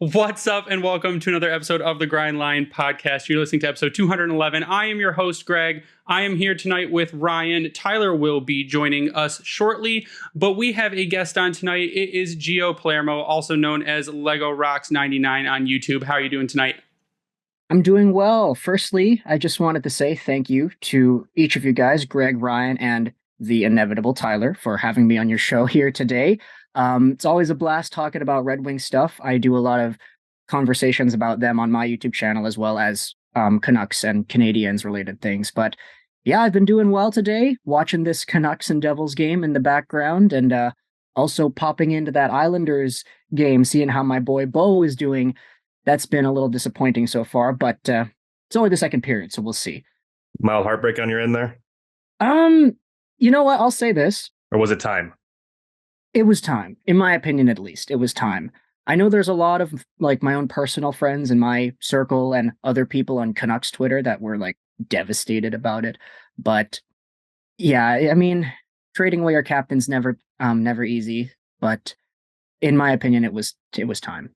What's up, and welcome to another episode of the Grind Line podcast. You're listening to episode 211. I am your host, Greg. I am here tonight with Ryan. Tyler will be joining us shortly, but we have a guest on tonight. It is Gio Palermo, also known as Lego Rocks 99 on YouTube. How are you doing tonight? I'm doing well. Firstly, I just wanted to say thank you to each of you guys, Greg, Ryan, and the inevitable Tyler, for having me on your show here today. It's always a blast talking about Red Wing stuff. I do a lot of conversations about them on my YouTube channel, as well as Canucks and Canadiens related things. But yeah, I've been doing well today, watching this Canucks and Devils game in the background, and also popping into that Islanders game, seeing how my boy Bo is doing. That's been a little disappointing so far, but it's only the second period, so we'll see. Mild heartbreak on your end there? You know what? I'll say this. Or was it time? It was time. In my opinion, at least, it was time. I know there's a lot of like my own personal friends in my circle and other people on Canucks Twitter that were like devastated about it. But yeah, I mean, trading away your captain's never easy. But in my opinion, it was time.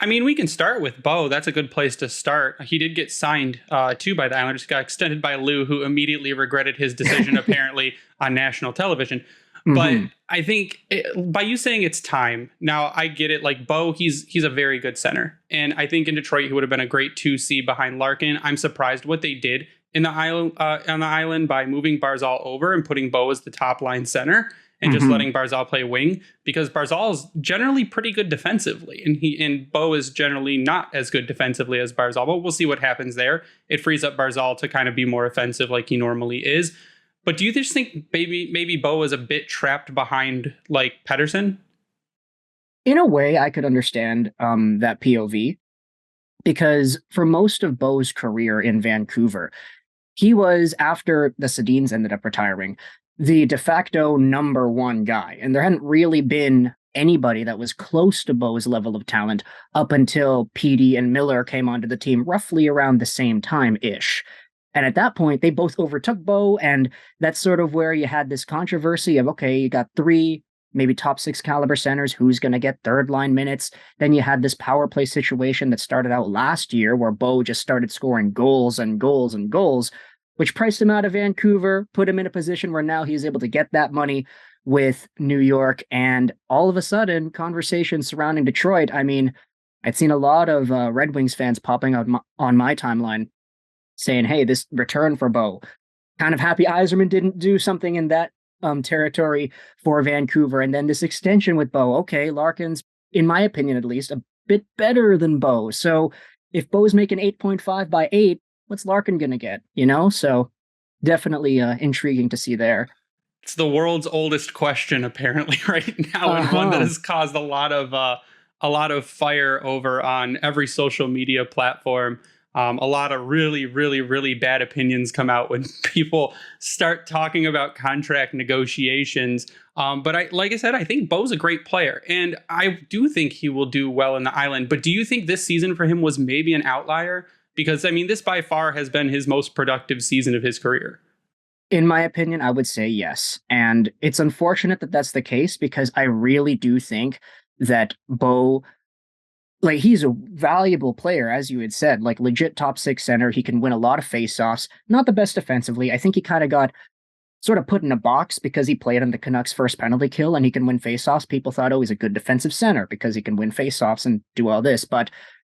I mean, we can start with Bo. That's a good place to start. He did get signed too by the Islanders, got extended by Lou, who immediately regretted his decision, apparently, on national television. But I think by you saying it's time, now I get it. Like Bo, he's a very good center. And I think in Detroit, he would have been a great 2C behind Larkin. I'm surprised what they did in the island on the island by moving Barzal over and putting Bo as the top line center and just letting Barzal play wing, because Barzal is generally pretty good defensively, and Bo is generally not as good defensively as Barzal. But we'll see what happens there. It frees up Barzal to kind of be more offensive like he normally is. But do you just think maybe Bo is a bit trapped behind like Pettersson? In a way, I could understand that POV, because for most of Bo's career in Vancouver, he was, after the Sedins ended up retiring, the de facto number one guy. And there hadn't really been anybody that was close to Bo's level of talent up until Petey and Miller came onto the team roughly around the same time-ish. And at that point, they both overtook Bo, and that's sort of where you had this controversy of, okay, you got three, maybe top six caliber centers, who's going to get third line minutes? Then you had this power play situation that started out last year where Bo just started scoring goals and goals and goals, which priced him out of Vancouver, put him in a position where now he's able to get that money with New York. And all of a sudden, conversations surrounding Detroit. I mean, I'd seen a lot of Red Wings fans popping out on my timeline saying, hey, this return for Bo. Kind of happy Yzerman didn't do something in that territory for Vancouver. And then this extension with Bo. Okay, Larkin's, in my opinion at least, a bit better than Bo. So if Bo's making 8.5 by 8, what's Larkin going to get? You know, so definitely intriguing to see there. It's the world's oldest question, apparently, right now, and one that has caused a lot of fire over on every social media platform. A lot of really, really, really bad opinions come out when people start talking about contract negotiations. But like I said, I think Bo's a great player, and I do think he will do well in the island. But do you think this season for him was maybe an outlier? Because, I mean, this by far has been his most productive season of his career. In my opinion, I would say yes. And it's unfortunate that that's the case, because I really do think that Bo, like, he's a valuable player, as you had said, like legit top six center. He can win a lot of faceoffs, not the best defensively. I think he kind of got sort of put in a box because he played on the Canucks' first penalty kill and he can win faceoffs. People thought, oh, he's a good defensive center because he can win faceoffs and do all this. But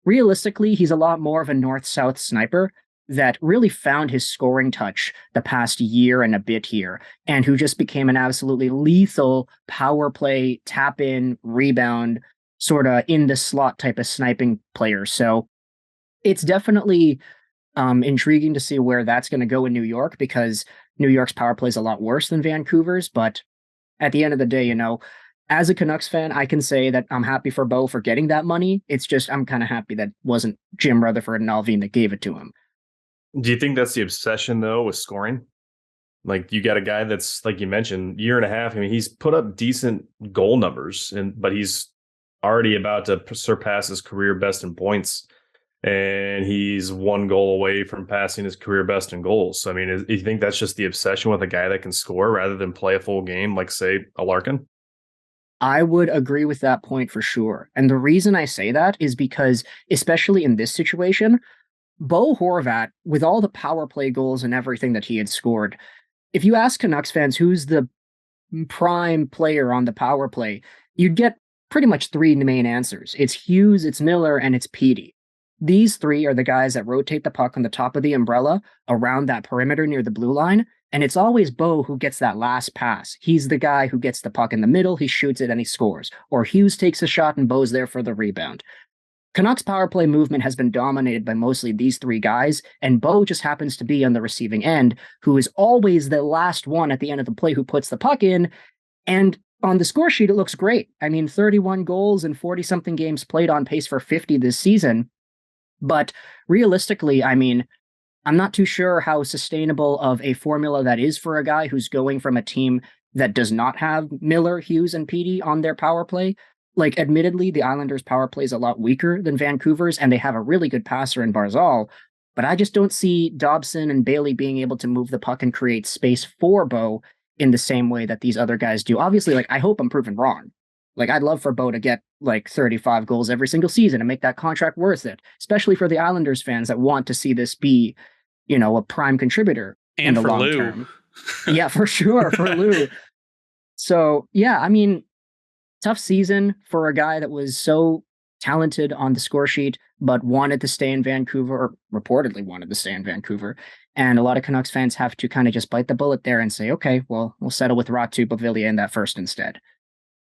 realistically, he's a lot more of a north-south sniper that really found his scoring touch the past year and a bit here, and who just became an absolutely lethal power play, tap in, rebound, sort of in the slot type of sniping player. So it's definitely intriguing to see where that's going to go in New York, because New York's power play is a lot worse than Vancouver's. But at the end of the day, you know, as a Canucks fan, I can say that I'm happy for Bo for getting that money. It's just I'm kind of happy that wasn't Jim Rutherford and Alvin that gave it to him. Do you think that's the obsession, though, with scoring? Like, you got a guy that's, like you mentioned, year and a half. I mean, he's put up decent goal numbers, but he's already about to surpass his career best in points. And he's one goal away from passing his career best in goals. So, I mean, do you think that's just the obsession with a guy that can score rather than play a full game, like, say, a Larkin? I would agree with that point for sure. And the reason I say that is because, especially in this situation, Bo Horvat, with all the power play goals and everything that he had scored, if you ask Canucks fans who's the prime player on the power play, you'd get pretty much three main answers. It's Hughes, it's Miller, and it's Petey. These three are the guys that rotate the puck on the top of the umbrella around that perimeter near the blue line. And it's always Bo who gets that last pass. He's the guy who gets the puck in the middle, he shoots it and he scores. Or Hughes takes a shot and Bo's there for the rebound. Canucks power play movement has been dominated by mostly these three guys, and Bo just happens to be on the receiving end, who is always the last one at the end of the play who puts the puck in. And on the score sheet, it looks great. I mean, 31 goals and 40-something games played, on pace for 50 this season. But realistically, I mean, I'm not too sure how sustainable of a formula that is for a guy who's going from a team that does not have Miller, Hughes, and Petey on their power play. Like, admittedly, the Islanders' power play is a lot weaker than Vancouver's, and they have a really good passer in Barzal, but I just don't see Dobson and Bailey being able to move the puck and create space for Bo in the same way that these other guys do. Obviously, like, I hope I'm proven wrong. Like, I'd love for Bo to get, like, 35 goals every single season and make that contract worth it, especially for the Islanders fans that want to see this be, you know, a prime contributor and in the long Lou. term. Yeah, for sure, for Lou. So, yeah, I mean, tough season for a guy that was so talented on the score sheet, but wanted to stay in Vancouver, or reportedly wanted to stay in Vancouver. And a lot of Canucks fans have to kind of just bite the bullet there and say, okay, well, we'll settle with Ratu Bavilier in that first instead.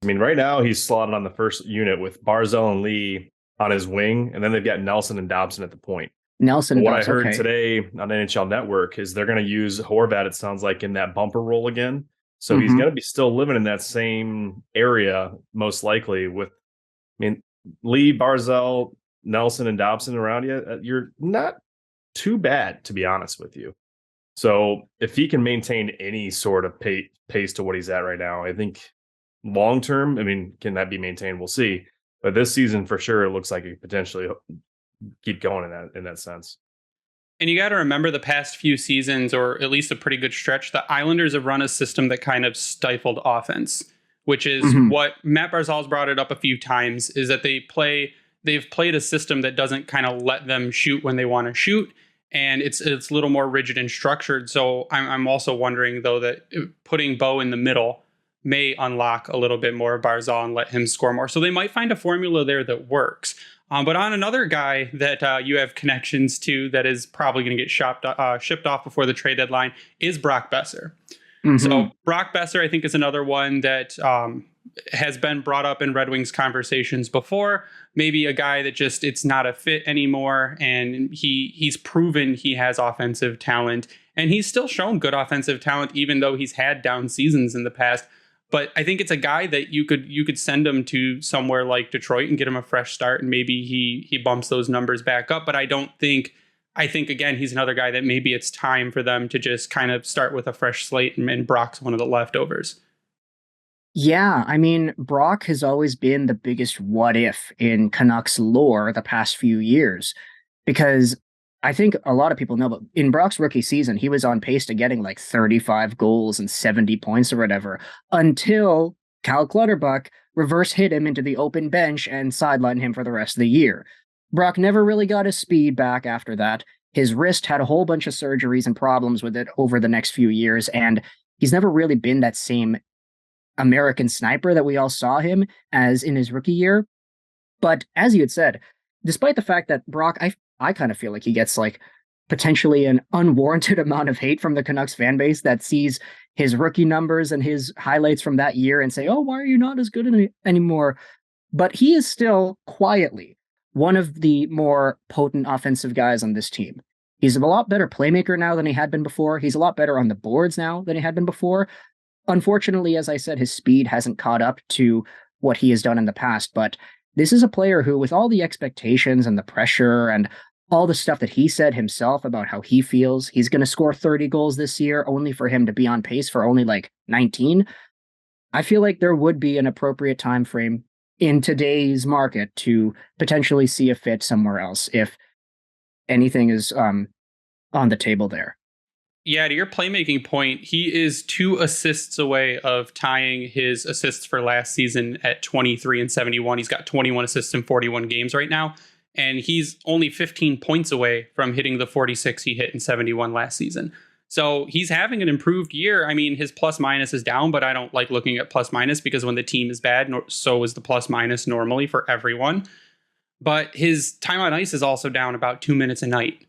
I mean, right now he's slotted on the first unit with Barzal and Lee on his wing, and then they've got Nelson and Dobson at the point. Nelson and What Dobson, I heard okay. today on NHL Network is they're going to use Horvat, it sounds like, in that bumper role again. So he's going to be still living in that same area, most likely, with, I mean, Lee, Barzal, Nelson, and Dobson around you. You're not too bad, to be honest with you. So if he can maintain any sort of pace to what he's at right now, I think long term, I mean, can that be maintained? We'll see. But this season, for sure, it looks like it could potentially keep going in that sense. And you got to remember the past few seasons, or at least a pretty good stretch, the Islanders have run a system that kind of stifled offense, which is what Matt Barzal's brought it up a few times, is that they've played a system that doesn't kind of let them shoot when they want to shoot. And it's a little more rigid and structured. So I'm also wondering, though, that putting Bo in the middle may unlock a little bit more of Barzal and let him score more. So they might find a formula there that works. But on another guy that you have connections to that is probably going to get shipped off before the trade deadline is Brock Boeser. So Brock Boeser, I think, is another one that has been brought up in Red Wings conversations before. Maybe a guy that just, it's not a fit anymore. And he's proven he has offensive talent. And he's still shown good offensive talent, even though he's had down seasons in the past. But I think it's a guy that you could send him to somewhere like Detroit and get him a fresh start, and maybe he bumps those numbers back up. But I think again, he's another guy that maybe it's time for them to just kind of start with a fresh slate, and Brock's one of the leftovers. Yeah, I mean, Brock has always been the biggest what if in Canucks lore the past few years, because I think a lot of people know, but in Brock's rookie season, he was on pace to getting like 35 goals and 70 points or whatever, until Cal Clutterbuck reverse hit him into the open bench and sidelined him for the rest of the year. Brock never really got his speed back after that. His wrist had a whole bunch of surgeries and problems with it over the next few years, and he's never really been that same American sniper that we all saw him as in his rookie year. But as you had said, despite the fact that Brock, I kind of feel like he gets like potentially an unwarranted amount of hate from the Canucks fan base that sees his rookie numbers and his highlights from that year and say, oh, why are you not as good anymore? But he is still quietly one of the more potent offensive guys on this team. He's a lot better playmaker now than he had been before. He's a lot better on the boards now than he had been before. Unfortunately, as I said, his speed hasn't caught up to what he has done in the past. But this is a player who, with all the expectations and the pressure and all the stuff that he said himself about how he feels, he's going to score 30 goals this year, only for him to be on pace for only like 19. I feel like there would be an appropriate time frame in today's market to potentially see a fit somewhere else if anything is on the table there. Yeah, to your playmaking point, he is 2 assists away of tying his assists for last season at 23 and 71. He's got 21 assists in 41 games right now. And he's only 15 points away from hitting the 46 he hit in 71 last season. So he's having an improved year. I mean, his plus minus is down, but I don't like looking at plus minus because when the team is bad, so is the plus minus normally for everyone. But his time on ice is also down about 2 minutes a night.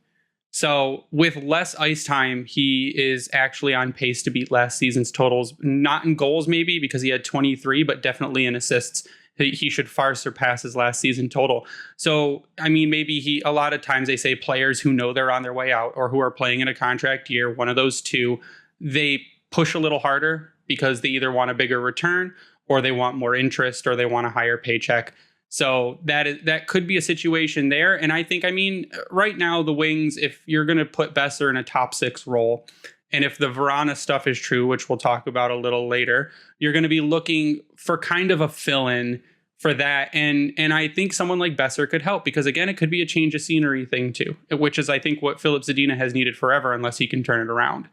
So with less ice time, he is actually on pace to beat last season's totals. Not in goals, maybe, because he had 23, but definitely in assists. He should far surpass his last season total. So, I mean, maybe a lot of times they say players who know they're on their way out or who are playing in a contract year, one of those two, they push a little harder because they either want a bigger return or they want more interest or they want a higher paycheck. So that could be a situation there. And I think, I mean, right now, the Wings, if you're going to put Boeser in a top 6 role, and if the Vrana stuff is true, which we'll talk about a little later, you're going to be looking for kind of a fill-in for that. And I think someone like Boeser could help because, again, it could be a change of scenery thing too, which is, I think, what Filip Zadina has needed forever unless he can turn it around.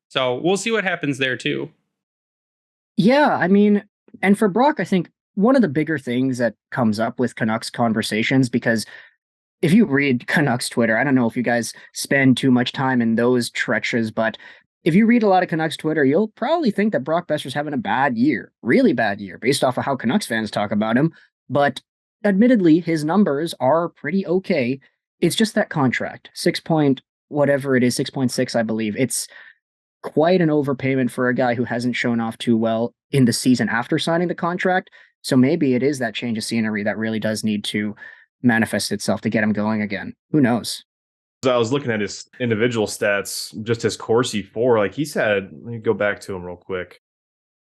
So we'll see what happens there too. Yeah, I mean, and for Brock, I think one of the bigger things that comes up with Canucks conversations, because if you read Canucks Twitter, I don't know if you guys spend too much time in those trenches, but if you read a lot of Canucks Twitter, you'll probably think that Brock Boeser's having a bad year, really bad year, based off of how Canucks fans talk about him. But admittedly, his numbers are pretty okay. It's just that contract, 6 point, whatever it is, 6.6, I believe. It's quite an overpayment for a guy who hasn't shown off too well in the season after signing the contract. So maybe it is that change of scenery that really does need to manifest itself to get him going again. Who knows? I was looking at his individual stats, just his Corsi 4. Like he's had, let me go back to him real quick.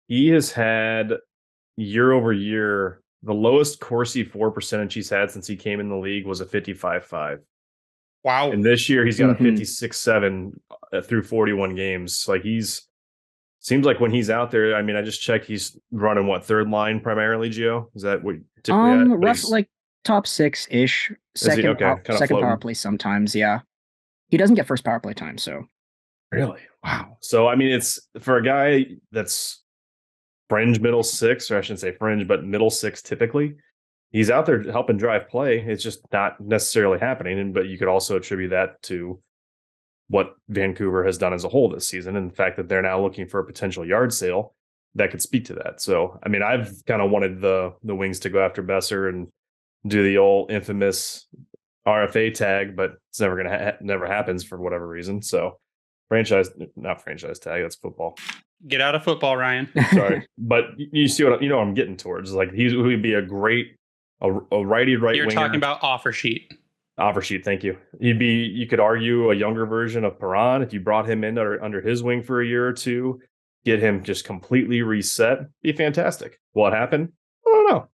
He has had year over year, the lowest Corsi 4 percentage he's had since he came in the league was a 55.5. Wow. And this year he's got a 56.7 through 41 games. Like seems like when he's out there, I mean, I just checked, he's running what, third line primarily, Gio? Is that what typically rough, like top 6-ish, second power play sometimes, yeah. He doesn't get first power play time, so. Really? Wow. So, I mean, it's for a guy that's fringe middle 6, or I shouldn't say fringe, but middle 6 typically, he's out there helping drive play. It's just not necessarily happening. But you could also attribute that to what Vancouver has done as a whole this season, and the fact that they're now looking for a potential yard sale that could speak to that. So, I mean, I've kind of wanted the Wings to go after Boeser and do the old infamous RFA tag, but it's never gonna never happens for whatever reason. So, not franchise tag. That's football. Get out of football, Ryan. Sorry, but you see what I'm getting towards. Like he would be a great a righty right. You're winger. Talking about offer sheet. Offer sheet, thank you. You could argue a younger version of Perron if you brought him in under his wing for a year or two, get him just completely reset. Be fantastic. Will it happen? I don't know.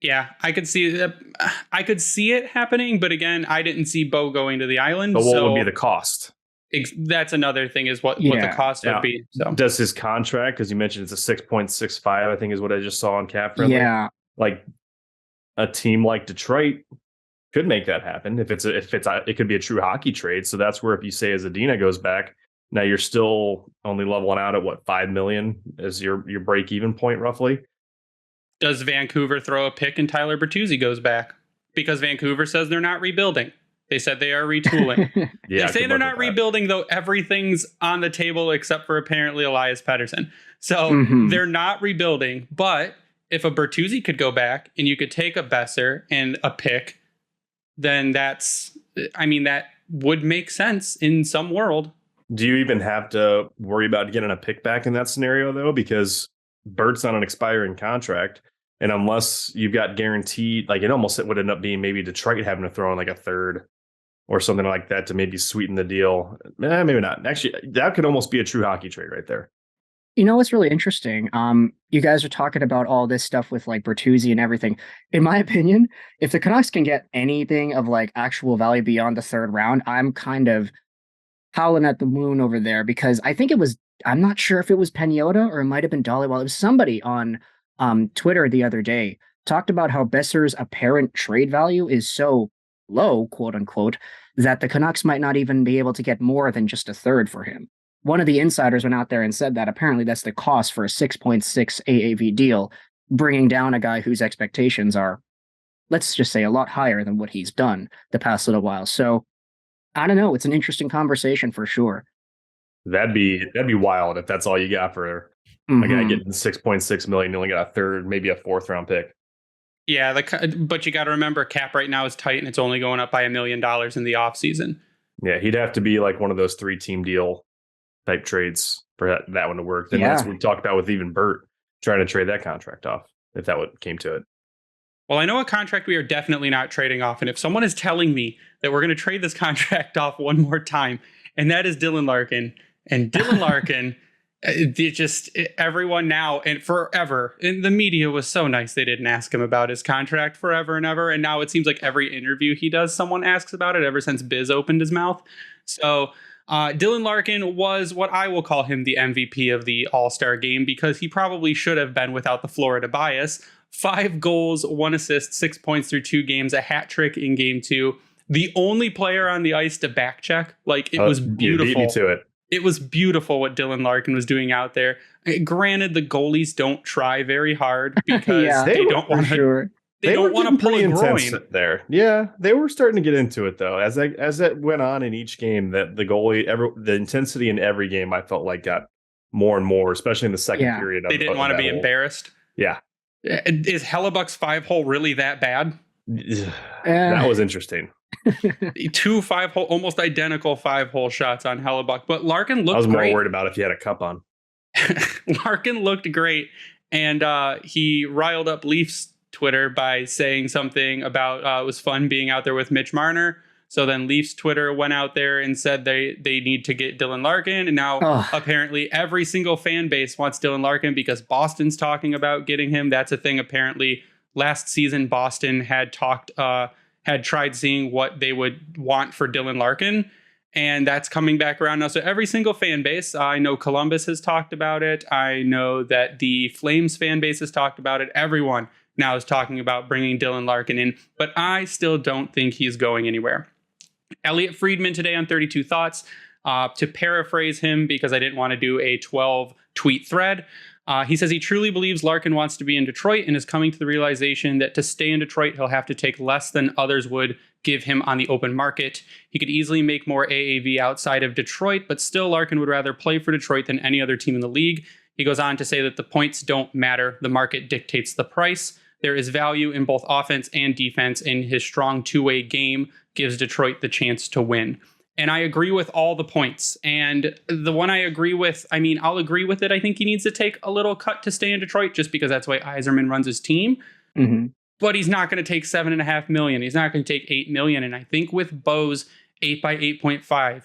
Yeah, I could see it happening, but again, I didn't see Bo going to the island. But what would be the cost? That's another thing is what the cost would be. So does his contract, because you mentioned it's a 6.65, I think is what I just saw on Cap Friendly. Yeah, like a team like Detroit could make that happen if it could be a true hockey trade. So that's where if you say as Zadina goes back, now you're still only leveling out at what, $5 million as your break even point roughly. Does Vancouver throw a pick and Tyler Bertuzzi goes back? Because Vancouver says they're not rebuilding. They said they are retooling. Yeah, they say they're not rebuilding, though everything's on the table except for apparently Elias Pettersson. So they're not rebuilding. But if a Bertuzzi could go back and you could take a Boeser and a pick, then that would make sense in some world. Do you even have to worry about getting a pick back in that scenario, though? Because Bert's on an expiring contract. And unless you've got guaranteed, like it would end up being maybe Detroit having to throw in like a third or something like that to maybe sweeten the deal. Maybe not. Actually, that could almost be a true hockey trade right there. You know what's really interesting? You guys are talking about all this stuff with like Bertuzzi and everything. In my opinion, if the Canucks can get anything of like actual value beyond the third round, I'm kind of howling at the moon over there, because I think I'm not sure if it was Pagnotta or it might have been Dhaliwal. It was somebody on Twitter the other day talked about how Boeser's apparent trade value is so low, quote unquote, that the Canucks might not even be able to get more than just a third for him. One of the insiders went out there and said that apparently that's the cost for a 6.6 AAV deal, bringing down a guy whose expectations are, let's just say, a lot higher than what he's done the past little while. So I don't know. It's an interesting conversation for sure. That'd be wild if that's all you got for a guy getting 6.6 million. You only got a third, maybe a fourth round pick. Yeah, but you got to remember, cap right now is tight, and it's only going up by $1 million in the offseason. Yeah, he'd have to be like one of those 3-team deal type trades for that one to work. Then that's what we talked about with even Bert trying to trade that contract off, if that came to it. Well, I know a contract we are definitely not trading off, and if someone is telling me that we're going to trade this contract off one more time, and that is Dylan Larkin, and Dylan Larkin. Everyone now and forever, and the media was so nice they didn't ask him about his contract forever and ever, and now it seems like every interview he does, someone asks about it ever since Biz opened his mouth. So Dylan Larkin was what I will call him the MVP of the All-Star Game, because he probably should have been without the Florida bias. 5 goals, 1 assist, 6 points through 2 games, a hat trick in game 2. The only player on the ice to back check. Like, it was beautiful. You beat me to it. It was beautiful what Dylan Larkin was doing out there. Granted, the goalies don't try very hard because they don't want to. They don't want to pull a groin there. Yeah, they were starting to get into it though. As that went on in each game, that the goalie, the intensity in every game, I felt like got more and more, especially in the second period. They didn't want to be embarrassed. Yeah. Is Hellebuck's 5-hole really that bad? That was interesting. 2 5-hole, almost identical 5-hole shots on Hellebuck, but Larkin looked great. I was more worried about if he had a cup on. Larkin looked great, and he riled up Leafs Twitter by saying something about it was fun being out there with Mitch Marner. So then Leafs Twitter went out there and said they need to get Dylan Larkin, and now apparently every single fan base wants Dylan Larkin because Boston's talking about getting him. That's a thing. Apparently last season Boston had tried seeing what they would want for Dylan Larkin, and that's coming back around now. So every single fan base, I know Columbus has talked about it. I know that the Flames fan base has talked about it. Everyone now is talking about bringing Dylan Larkin in, but I still don't think he's going anywhere. Elliot Friedman today on 32 Thoughts, to paraphrase him because I didn't want to do a 12-tweet thread, he says he truly believes Larkin wants to be in Detroit and is coming to the realization that to stay in Detroit, he'll have to take less than others would give him on the open market. He could easily make more AAV outside of Detroit, but still Larkin would rather play for Detroit than any other team in the league. He goes on to say that the points don't matter. The market dictates the price. There is value in both offense and defense, and his strong two-way game gives Detroit the chance to win. And I agree with all the points. And the one I agree with, I mean, I'll agree with it. I think he needs to take a little cut to stay in Detroit just because that's the way Yzerman runs his team. Mm-hmm. But he's not going to take $7.5 million. He's not going to take $8 million. And I think with Bo's 8 by 8.5,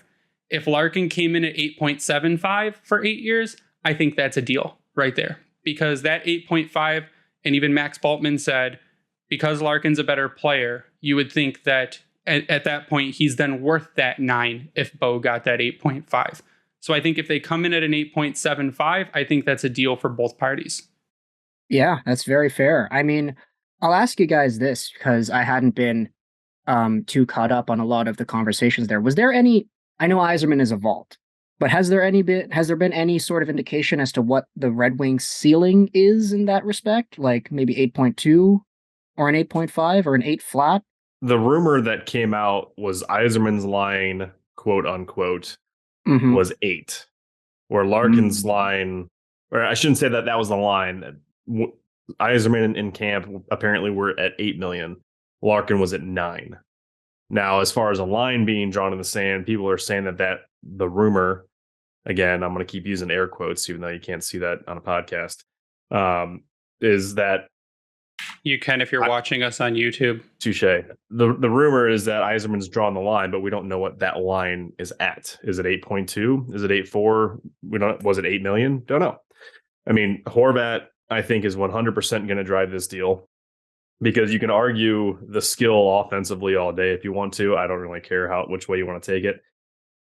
if Larkin came in at 8.75 for 8 years, I think that's a deal right there. Because that 8.5, and even Max Bultman said, because Larkin's a better player, you would think that at that point, he's then worth that 9 if Bo got that 8.5. So I think if they come in at an 8.75, I think that's a deal for both parties. Yeah, that's very fair. I mean, I'll ask you guys this because I hadn't been too caught up on a lot of the conversations there. Was there any, I know Yzerman is a vault, but has there been any sort of indication as to what the Red Wings ceiling is in that respect? Like maybe 8.2 or an 8.5 or an 8 flat? The rumor that came out was Yzerman's line, quote unquote, was 8, where Larkin's line, or I shouldn't say that was the line. Yzerman in camp apparently were at 8 million. Larkin was at 9. Now, as far as a line being drawn in the sand, people are saying that the rumor, again, I'm going to keep using air quotes, even though you can't see that on a podcast, is that you can if you're watching us on YouTube. Touche. The rumor is that Yzerman's drawn the line, but we don't know what that line is at. Is it 8.2? Is it 8.4? Was it 8 million? Don't know. I mean, Horvat, I think, is 100% going to drive this deal because you can argue the skill offensively all day if you want to. I don't really care which way you want to take it.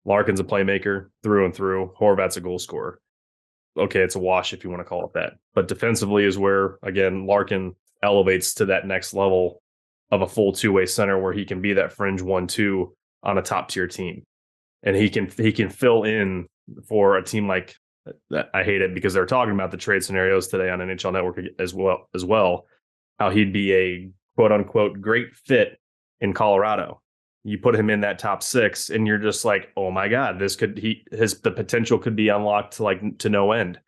Larkin's a playmaker through and through. Horvat's a goal scorer. Okay, it's a wash if you want to call it that. But defensively is where, again, Larkin elevates to that next level of a full two-way center where he can be that fringe 1-2 on a top tier team. And he can fill in for a team like that. I hate it because they're talking about the trade scenarios today on NHL Network as well, how he'd be a quote unquote great fit in Colorado. You put him in that top 6 and you're just like, oh my God, the potential could be unlocked to no end.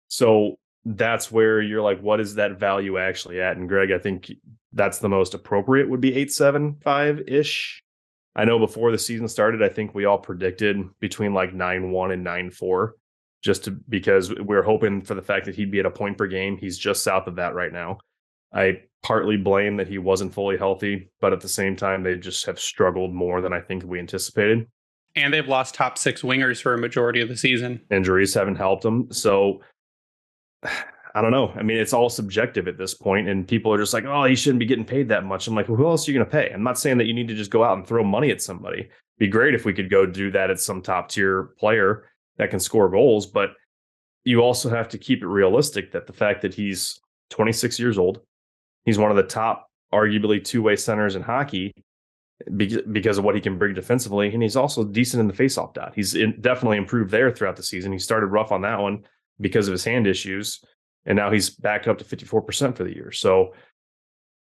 So that's where you're like, what is that value actually at? And Greg, I think that's the most appropriate would be 8.75-ish. I know before the season started, I think we all predicted between like 9.1 and 9.4, because we're hoping for the fact that he'd be at a point per game. He's just south of that right now. I partly blame that he wasn't fully healthy, but at the same time, they just have struggled more than I think we anticipated. And they've lost top 6 wingers for a majority of the season. Injuries haven't helped them. So I don't know. I mean, it's all subjective at this point, and people are just like, oh, he shouldn't be getting paid that much. I'm like, well, who else are you going to pay? I'm not saying that you need to just go out and throw money at somebody. It'd be great if we could go do that at some top tier player that can score goals, but you also have to keep it realistic that the fact that he's 26 years old, he's one of the top, arguably, two-way centers in hockey because of what he can bring defensively, and he's also decent in the faceoff dot. He's definitely improved there throughout the season. He started rough on that one because of his hand issues, and now he's back up to 54% for the year. So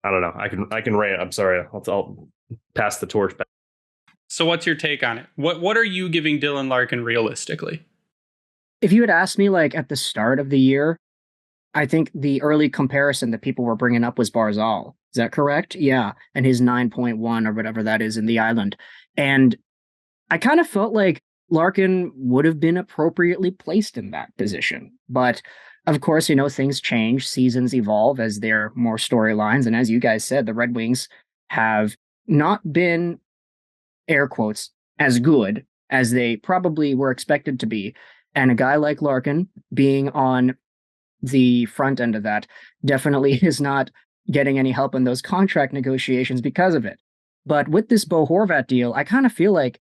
I don't know. I can rant. I'm sorry. I'll pass the torch back. So what's your take on it? What are you giving Dylan Larkin realistically? If you had asked me like at the start of the year, I think the early comparison that people were bringing up was Barzal. Is that correct? Yeah. And his 9.1 or whatever that is in the island. And I kind of felt like Larkin would have been appropriately placed in that position. But of course, things change, seasons evolve as there are more storylines. And as you guys said, the Red Wings have not been, air quotes, as good as they probably were expected to be. And a guy like Larkin being on the front end of that definitely is not getting any help in those contract negotiations because of it. But with this Bo Horvat deal, I kind of feel like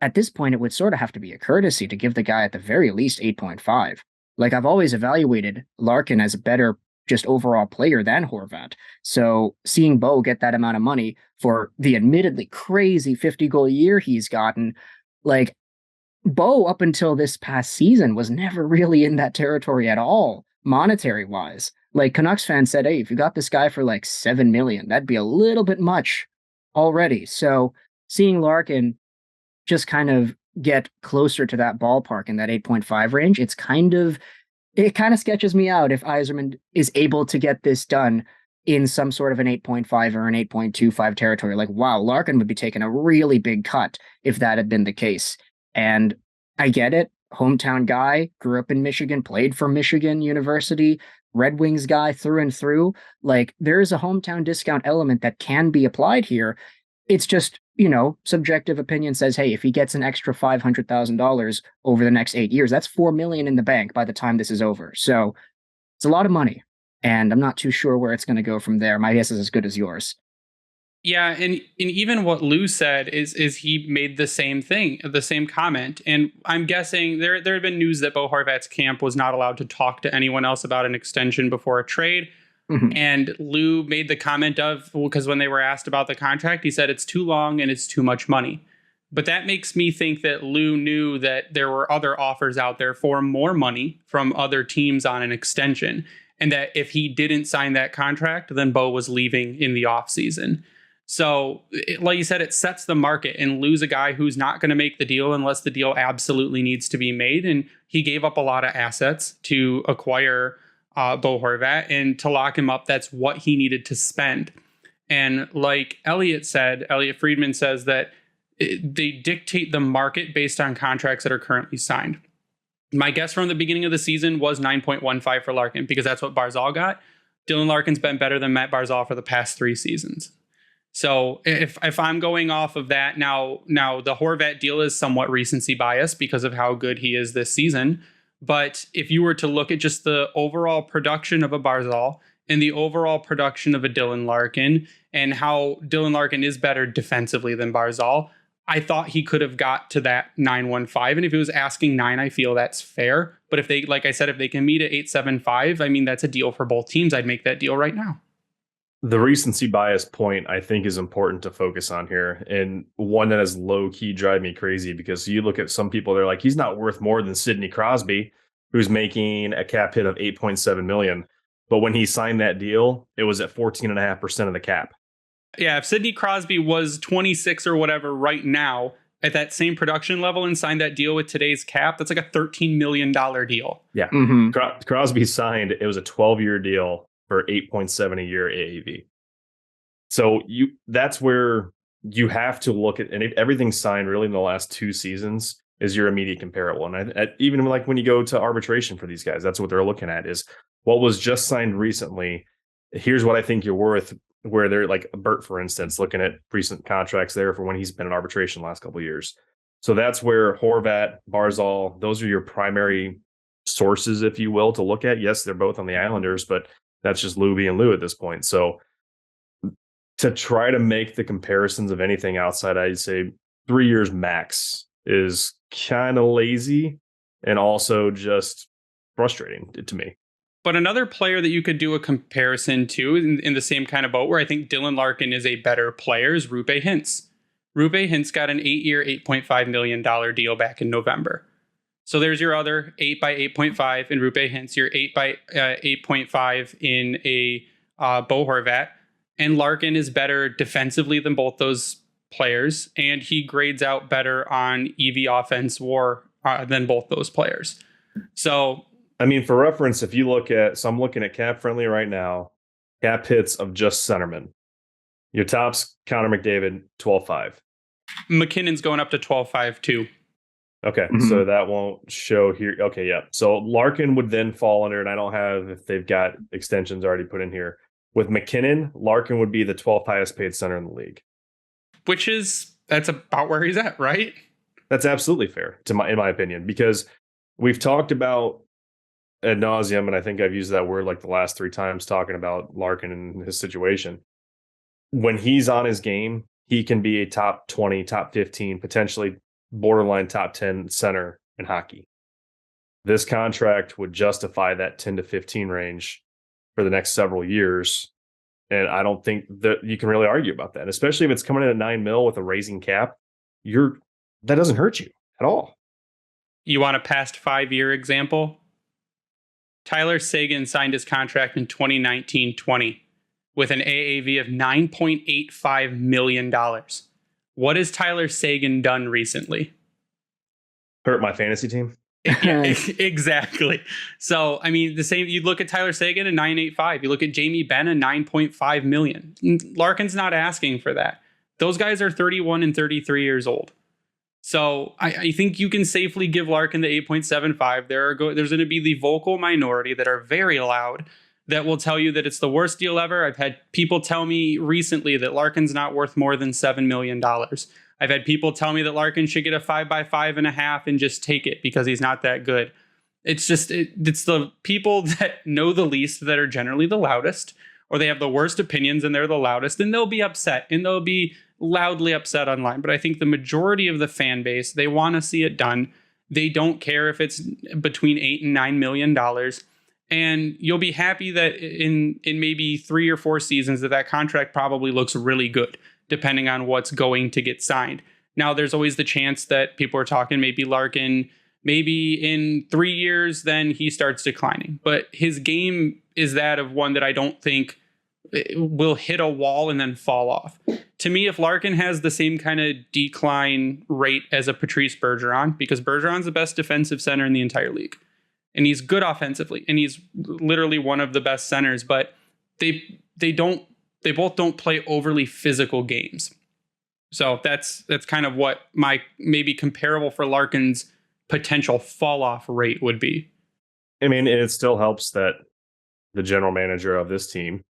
at this point, it would sort of have to be a courtesy to give the guy at the very least 8.5. Like, I've always evaluated Larkin as a better just overall player than Horvat. So seeing Bo get that amount of money for the admittedly crazy 50-goal year he's gotten, like, Bo up until this past season was never really in that territory at all, monetary-wise. Like, Canucks fans said, hey, if you got this guy for like $7 million, that'd be a little bit much already. So seeing Larkin just kind of get closer to that ballpark in that 8.5 range, it kind of sketches me out if Yzerman is able to get this done in some sort of an 8.5 or an 8.25 territory. Like, wow, Larkin would be taking a really big cut if that had been the case. And I get it. Hometown guy, grew up in Michigan, played for Michigan University, Red Wings guy through and through. Like, there is a hometown discount element that can be applied here. It's just, subjective opinion says, hey, if he gets an extra $500,000 over the next 8 years, that's $4 million in the bank by the time this is over. So it's a lot of money, and I'm not too sure where it's going to go from there. My guess is as good as yours. Yeah, and even what Lou said is he made the same thing, the same comment. And I'm guessing there had been news that Bo Horvat's camp was not allowed to talk to anyone else about an extension before a trade. Mm-hmm. And Lou made the comment because when they were asked about the contract, he said it's too long and it's too much money. But that makes me think that Lou knew that there were other offers out there for more money from other teams on an extension. And that if he didn't sign that contract, then Bo was leaving in the offseason. So, like you said, it sets the market, and Lou's a guy who's not going to make the deal unless the deal absolutely needs to be made. And he gave up a lot of assets to acquire Bo Horvat, and to lock him up, that's what he needed to spend. And like Elliot Friedman says that they dictate the market based on contracts that are currently signed. My guess from the beginning of the season was 9.15 for Larkin, because that's what Barzal got. Dylan Larkin's been better than Matt Barzal for the past 3 seasons. So if I'm going off of that, now the Horvat deal is somewhat recency bias because of how good he is this season. But if you were to look at just the overall production of a Barzal and the overall production of a Dylan Larkin, and how Dylan Larkin is better defensively than Barzal, I thought he could have got to that 9.15. And if it was asking 9, I feel that's fair. But if they, like I said, if they can meet at 8.75, I mean, that's a deal for both teams. I'd make that deal right now. The recency bias point, I think, is important to focus on here, and one that has low key drive me crazy, because you look at some people, they're like, he's not worth more than Sidney Crosby, who's making a cap hit of 8.7 million. But when he signed that deal, it was at 14.5% of the cap. Yeah, if Sidney Crosby was 26 or whatever right now at that same production level and signed that deal with today's cap, that's like a $13 million deal. Yeah. Crosby signed, it was a 12-year deal for 8.7 a year AAV. So that's where you have to look at, and everything signed really in the last 2 seasons is your immediate comparable. And even like when you go to arbitration for these guys, that's what they're looking at, is what was just signed recently. Here's what I think you're worth, where they're like Bert, for instance, looking at recent contracts there for when he's been in arbitration the last couple of years. So that's where Horvat, Barzal, those are your primary sources, if you will, to look at. Yes, they're both on the Islanders, but that's just Lou being Lou at this point. So to try to make the comparisons of anything outside, I'd say 3 years max is kind of lazy and also just frustrating to me. But another player that you could do a comparison to in the same kind of boat, where I think Dylan Larkin is a better player, is Roope Hintz. Roope Hintz got an 8-year, $8.5 million deal back in November. So there's your other 8 by 8.5 in Roope Hintz, your 8 by 8.5 in a Bo Horvat. And Larkin is better defensively than both those players, and he grades out better on EV offense WAR than both those players. So, I mean, for reference, if you look at, so I'm looking at Cap Friendly right now, cap hits of just centermen. Your top's Connor McDavid, 12.5. McKinnon's going up to 12.5 too. Okay, so that won't show here. Okay, yeah. So Larkin would then fall under, and I don't have if they've got extensions already put in here. With McKinnon, Larkin would be the 12th highest paid center in the league. That's about where he's at, right? That's absolutely fair, in my opinion, because we've talked about ad nauseum, and I think I've used that word like the last 3 times talking about Larkin and his situation. When he's on his game, he can be a top 20, top 15, potentially borderline top 10 center in hockey. This contract would justify that 10 to 15 range for the next several years. And I don't think that you can really argue about that, especially if it's coming in at $9 million with a raising cap. That doesn't hurt you at all. You want a past 5-year example? Tyler Seguin signed his contract in 2019-20 with an AAV of $9.85 million. What has Tyler Seguin done recently? Hurt my fantasy team. Yeah, exactly. So, I mean, the same, you look at Tyler Seguin at 9.85. You look at Jamie Benn at 9.5 million. Larkin's not asking for that. Those guys are 31 and 33 years old. So I think you can safely give Larkin the 8.75. There's going to be the vocal minority that are very loud that will tell you that it's the worst deal ever. I've had people tell me recently that Larkin's not worth more than $7 million. I've had people tell me that Larkin should get a 5 by 5.5 and just take it because he's not that good. It's just, it's the people that know the least that are generally the loudest, or they have the worst opinions and they're the loudest, and they'll be upset and they'll be loudly upset online. But I think the majority of the fan base, they want to see it done. They don't care if it's between $8 and $9 million. And you'll be happy that in maybe 3 or 4 seasons that contract probably looks really good, depending on what's going to get signed. Now, there's always the chance that people are talking maybe Larkin, maybe in 3 years, then he starts declining. But his game is that of one that I don't think will hit a wall and then fall off. To me, if Larkin has the same kind of decline rate as a Patrice Bergeron, because Bergeron's the best defensive center in the entire league, and he's good offensively, and he's literally one of the best centers, but they both don't play overly physical games. So that's kind of what my maybe comparable for Larkin's potential fall off rate would be. I mean, it still helps that the general manager of this team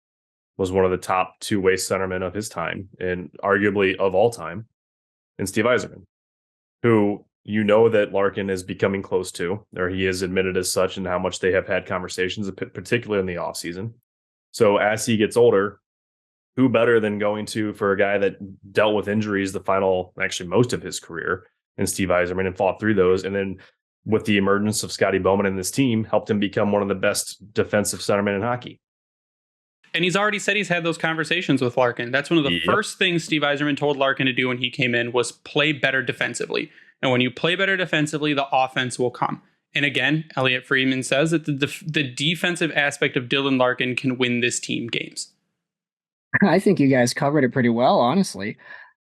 was one of the top 2-way centermen of his time, and arguably of all time, in Steve Yzerman, who that Larkin is becoming close to, or he is admitted as such, and how much they have had conversations, particularly in the offseason. So as he gets older, who better than going to, for a guy that dealt with injuries actually most of his career, in Steve Yzerman, and fought through those, and then with the emergence of Scotty Bowman in this team, helped him become one of the best defensive centermen in hockey. And he's already said he's had those conversations with Larkin. That's one of the first things Steve Yzerman told Larkin to do when he came in was play better defensively. And when you play better defensively, the offense will come. And again, Elliot Friedman says that the defensive aspect of Dylan Larkin can win this team games. I think you guys covered it pretty well, honestly.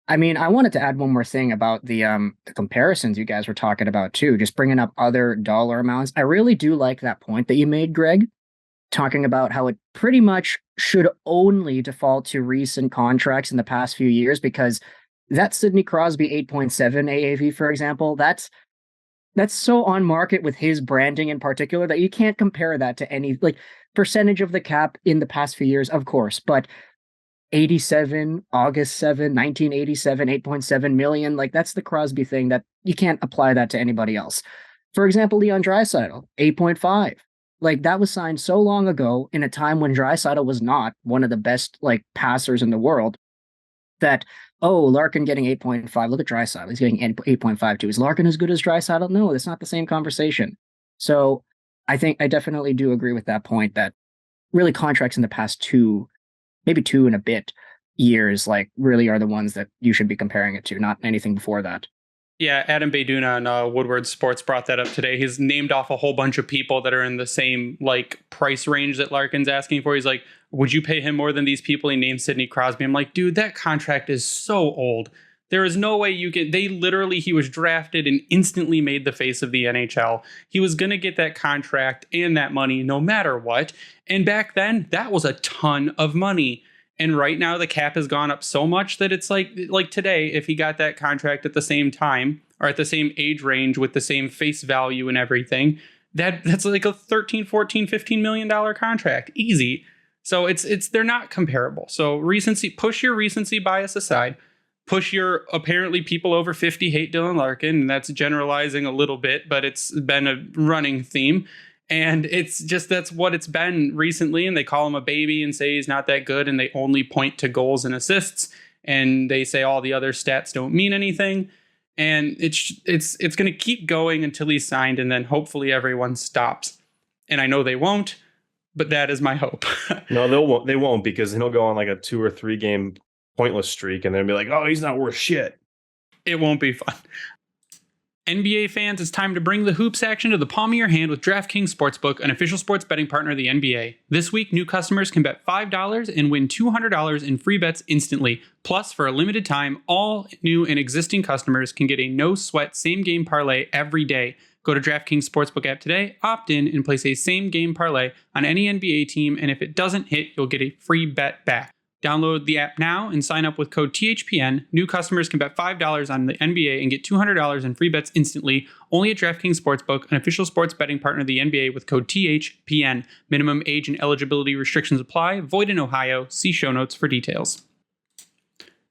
I mean, I wanted to add one more thing about the comparisons you guys were talking about too, just bringing up other dollar amounts. I really do like that point that you made, Greg, talking about how it pretty much should only default to recent contracts in the past few years, because that Sidney Crosby 8.7 AAV, for example, that's so on market with his branding in particular that you can't compare that to any like percentage of the cap in the past few years, of course, but 87, August 7, 1987, 8.7 million. Like that's the Crosby thing that you can't apply that to anybody else. For example, Leon Draisaitl, 8.5. Like that was signed so long ago in a time when Draisaitl was not one of the best like passers in the world that, oh, Larkin getting 8.5. Look at Draisaitl. He's getting 8.5 too. Is Larkin as good as Draisaitl? No, it's not the same conversation. So I think I definitely do agree with that point that really contracts in the past maybe 2 and a bit years, like really are the ones that you should be comparing it to, not anything before that. Yeah, Adam Bayduna on Woodward Sports brought that up today. He's named off a whole bunch of people that are in the same like price range that Larkin's asking for. He's like, would you pay him more than these people? He named Sidney Crosby. I'm like, dude, that contract is so old. There is no way you can. He was drafted and instantly made the face of the NHL. He was going to get that contract and that money no matter what. And back then, that was a ton of money. And right now, the cap has gone up so much that it's like today, if he got that contract at the same time or at the same age range with the same face value and everything, that's like a 13, 14, $15 million contract. Easy. So they're not comparable. So push your recency bias aside. Push your apparently people over 50 hate Dylan Larkin. And that's generalizing a little bit, but it's been a running theme. And it's just that's what it's been recently. And they call him a baby and say he's not that good. And they only point to goals and assists. And they say all the other stats don't mean anything. And it's going to keep going until he's signed. And then hopefully everyone stops. And I know they won't, but that is my hope. No, they won't because he'll go on like a 2 or 3 game pointless streak and they'll be like, oh, he's not worth shit. It won't be fun. NBA fans, it's time to bring the hoops action to the palm of your hand with DraftKings Sportsbook, an official sports betting partner of the NBA. This week, new customers can bet $5 and win $200 in free bets instantly. Plus, for a limited time, all new and existing customers can get a no-sweat same-game parlay every day. Go to DraftKings Sportsbook app today, opt in, and place a same-game parlay on any NBA team, and if it doesn't hit, you'll get a free bet back. Download the app now and sign up with code THPN. New customers can bet $5 on the NBA and get $200 in free bets instantly. Only at DraftKings Sportsbook, an official sports betting partner of the NBA with code THPN. Minimum age and eligibility restrictions apply. Void in Ohio. See show notes for details.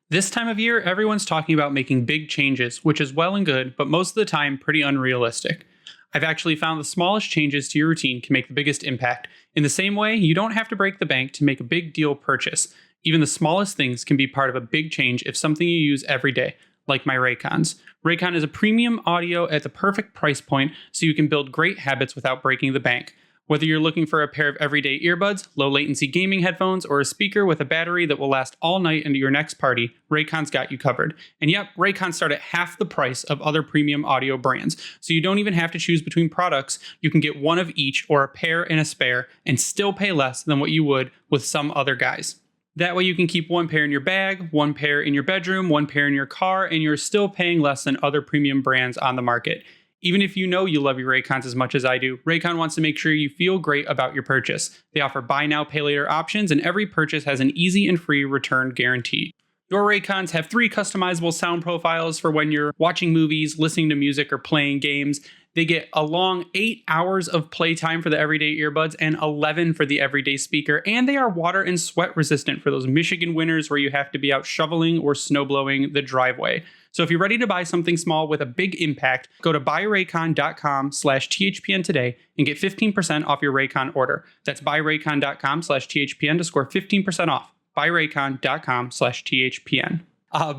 This time of year, everyone's talking about making big changes, which is well and good, but most of the time pretty unrealistic. I've actually found the smallest changes to your routine can make the biggest impact. In the same way, you don't have to break the bank to make a big deal purchase. Even the smallest things can be part of a big change if something you use every day, like my Raycons. Raycon is a premium audio at the perfect price point so you can build great habits without breaking the bank. Whether you're looking for a pair of everyday earbuds, low latency gaming headphones, or a speaker with a battery that will last all night into your next party, Raycon's got you covered. And yep, Raycons start at half the price of other premium audio brands, so you don't even have to choose between products. You can get one of each or a pair and a spare and still pay less than what you would with some other guys. That way you can keep one pair in your bag, one pair in your bedroom, one pair in your car, and you're still paying less than other premium brands on the market. Even if you know you love your Raycons as much as I do, Raycon wants to make sure you feel great about your purchase. They offer buy now, pay later options, and every purchase has an easy and free return guarantee. Your Raycons have 3 customizable sound profiles for when you're watching movies, listening to music, or playing games. They get a long 8 hours of playtime for the everyday earbuds and 11 for the everyday speaker. And they are water and sweat resistant for those Michigan winters where you have to be out shoveling or snowblowing the driveway. So if you're ready to buy something small with a big impact, go to buyraycon.com/THPN today and get 15% off your Raycon order. That's buyraycon.com/THPN to score 15% off. Buyraycon.com/THPN.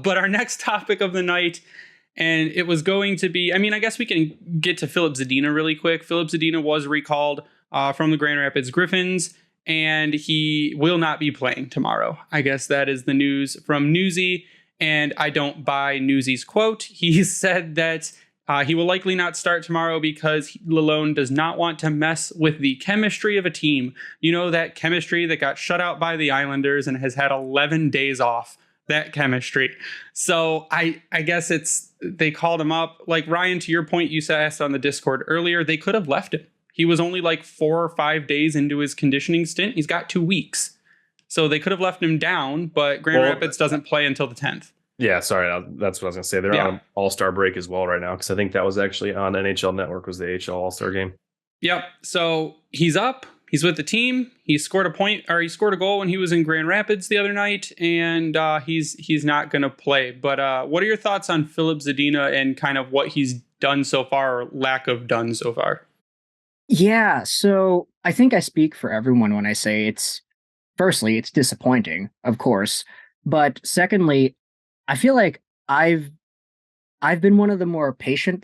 But our next topic of the night, and it was going to be, I guess we can get to Filip Zadina really quick. Filip Zadina was recalled from the Grand Rapids Griffins. and he will not be playing tomorrow. I guess that is the news from Newsy, and I don't buy Newsy's quote. He said that he will likely not start tomorrow because Lalonde does not want to mess with the chemistry of a team. You know, that chemistry that got shut out by the Islanders and has had 11 days off. That chemistry. So I guess they called him up. Like, Ryan, to your point, you asked on the Discord earlier, they could have left him. He was only like 4 or 5 days into his conditioning stint. He's got 2 weeks. So they could have left him down, but Grand Rapids doesn't play until the 10th. Yeah, sorry. That's what I was going to say. They're on an All-Star break as well right now, because I think that was actually on NHL Network, was the NHL All-Star Game. Yep. So he's up. He's with the team. He scored a goal when he was in Grand Rapids the other night, and he's not going to play. But what are your thoughts on Filip Zadina and kind of what he's done so far, or lack of done so far? Yeah, so I think I speak for everyone when I say firstly, it's disappointing, of course. But secondly, I feel like I've been one of the more patient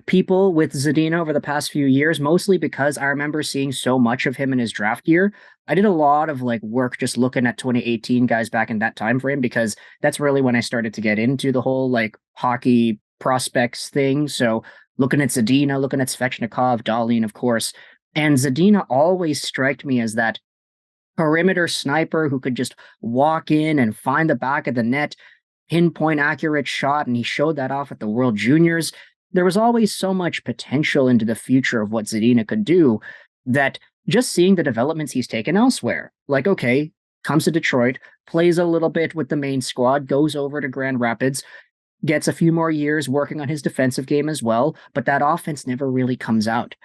people with Zadina over the past few years, mostly because I remember seeing so much of him in his draft year. I did a lot of work just looking at 2018 guys back in that time frame, because that's really when I started to get into the whole hockey prospects thing. So looking at Zadina, looking at Svechnikov, Dahlin, of course. And Zadina always struck me as that perimeter sniper who could just walk in and find the back of the net, pinpoint accurate shot, and he showed that off at the World Juniors. There was always so much potential into the future of what Zadina could do that just seeing the developments he's taken elsewhere, okay, comes to Detroit, plays a little bit with the main squad, goes over to Grand Rapids, gets a few more years working on his defensive game as well, but that offense never really comes out.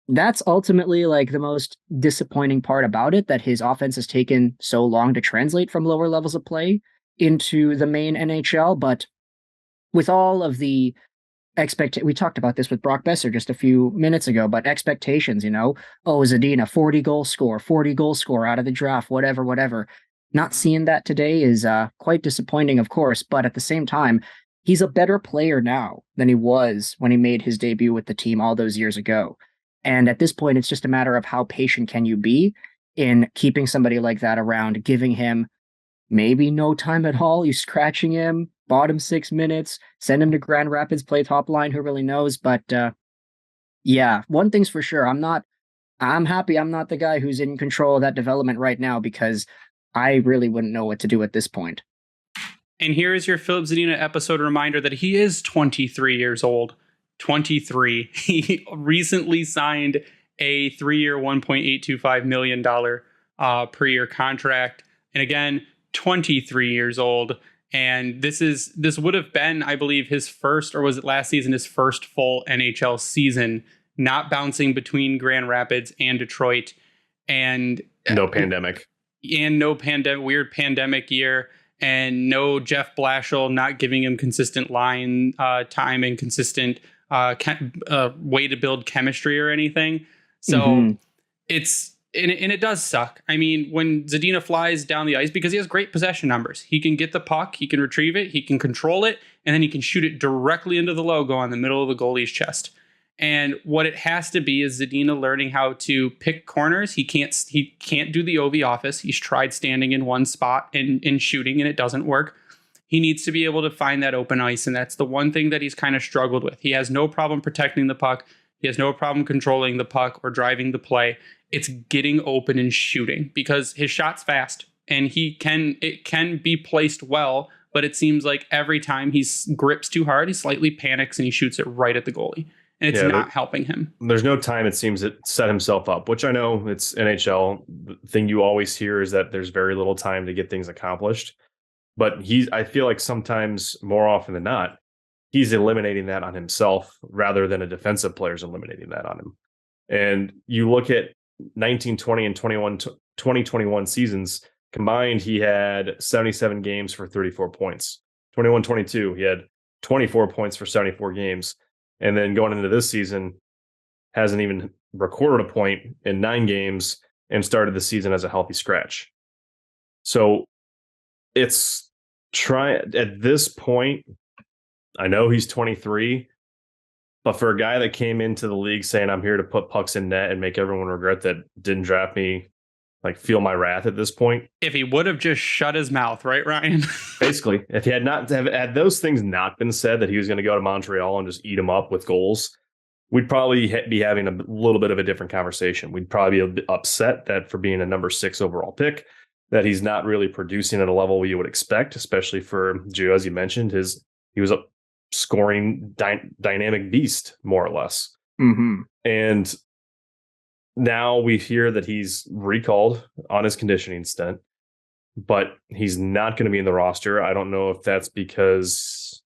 That's ultimately the most disappointing part about it, that his offense has taken so long to translate from lower levels of play into the main NHL. But with all of the we talked about this with Brock Boeser just a few minutes ago, but expectations, Zadina, 40 goal score out of the draft, whatever. Not seeing that today is quite disappointing, of course, but at the same time, he's a better player now than he was when he made his debut with the team all those years ago. And at this point, it's just a matter of how patient can you be in keeping somebody like that around, giving him maybe no time at all. You scratching him, bottom 6 minutes, send him to Grand Rapids, play top line, who really knows? But yeah, one thing's for sure. I'm happy I'm not the guy who's in control of that development right now, because I really wouldn't know what to do at this point. And here is your Filip Zadina episode reminder that he is 23 years old. 23. He recently signed a 3-year, $1.825 million per year contract. And again, 23 years old. And this would have been, I believe, his first, or was it last season, his first full NHL season, not bouncing between Grand Rapids and Detroit. And no pandemic. And no weird pandemic year. And no Jeff Blashill not giving him consistent line time and consistent way to build chemistry or anything. So it does suck. I mean, when Zadina flies down the ice, because he has great possession numbers, he can get the puck, he can retrieve it, he can control it, and then he can shoot it directly into the logo on the middle of the goalie's chest. And what it has to be is Zadina learning how to pick corners. He can't do the OV office. He's tried standing in one spot and shooting, and it doesn't work. He needs to be able to find that open ice, and that's the one thing that he's kind of struggled with. He has no problem protecting the puck. He has no problem controlling the puck or driving the play. It's getting open and shooting, because his shot's fast and it can be placed well, but it seems like every time he grips too hard, he slightly panics and he shoots it right at the goalie. And it's not helping him. There's no time, it seems, to set himself up, which I know it's NHL. The thing you always hear is that there's very little time to get things accomplished. But I feel like sometimes, more often than not, he's eliminating that on himself rather than a defensive player's eliminating that on him. And you look at 1920 and 2021 seasons combined, he had 77 games for 34 points. 21-22, he had 24 points for 74 games. And then going into this season, hasn't even recorded a point in 9 games and started the season as a healthy scratch. So at this point, I know he's 23, But for a guy that came into the league saying, I'm here to put pucks in net and make everyone regret that didn't draft me, like feel my wrath at this point. If he would have just shut his mouth, right, Ryan? Basically, if he had those things not been said, that he was going to go to Montreal and just eat them up with goals, we'd probably be having a little bit of a different conversation. We'd probably be upset that for being a number 6 overall pick, that he's not really producing at a level you would expect, especially for Gio, as you mentioned. He was a scoring dynamic beast, more or less. Mm-hmm. And now we hear that he's recalled on his conditioning stint, but he's not going to be in the roster. I don't know if that's because,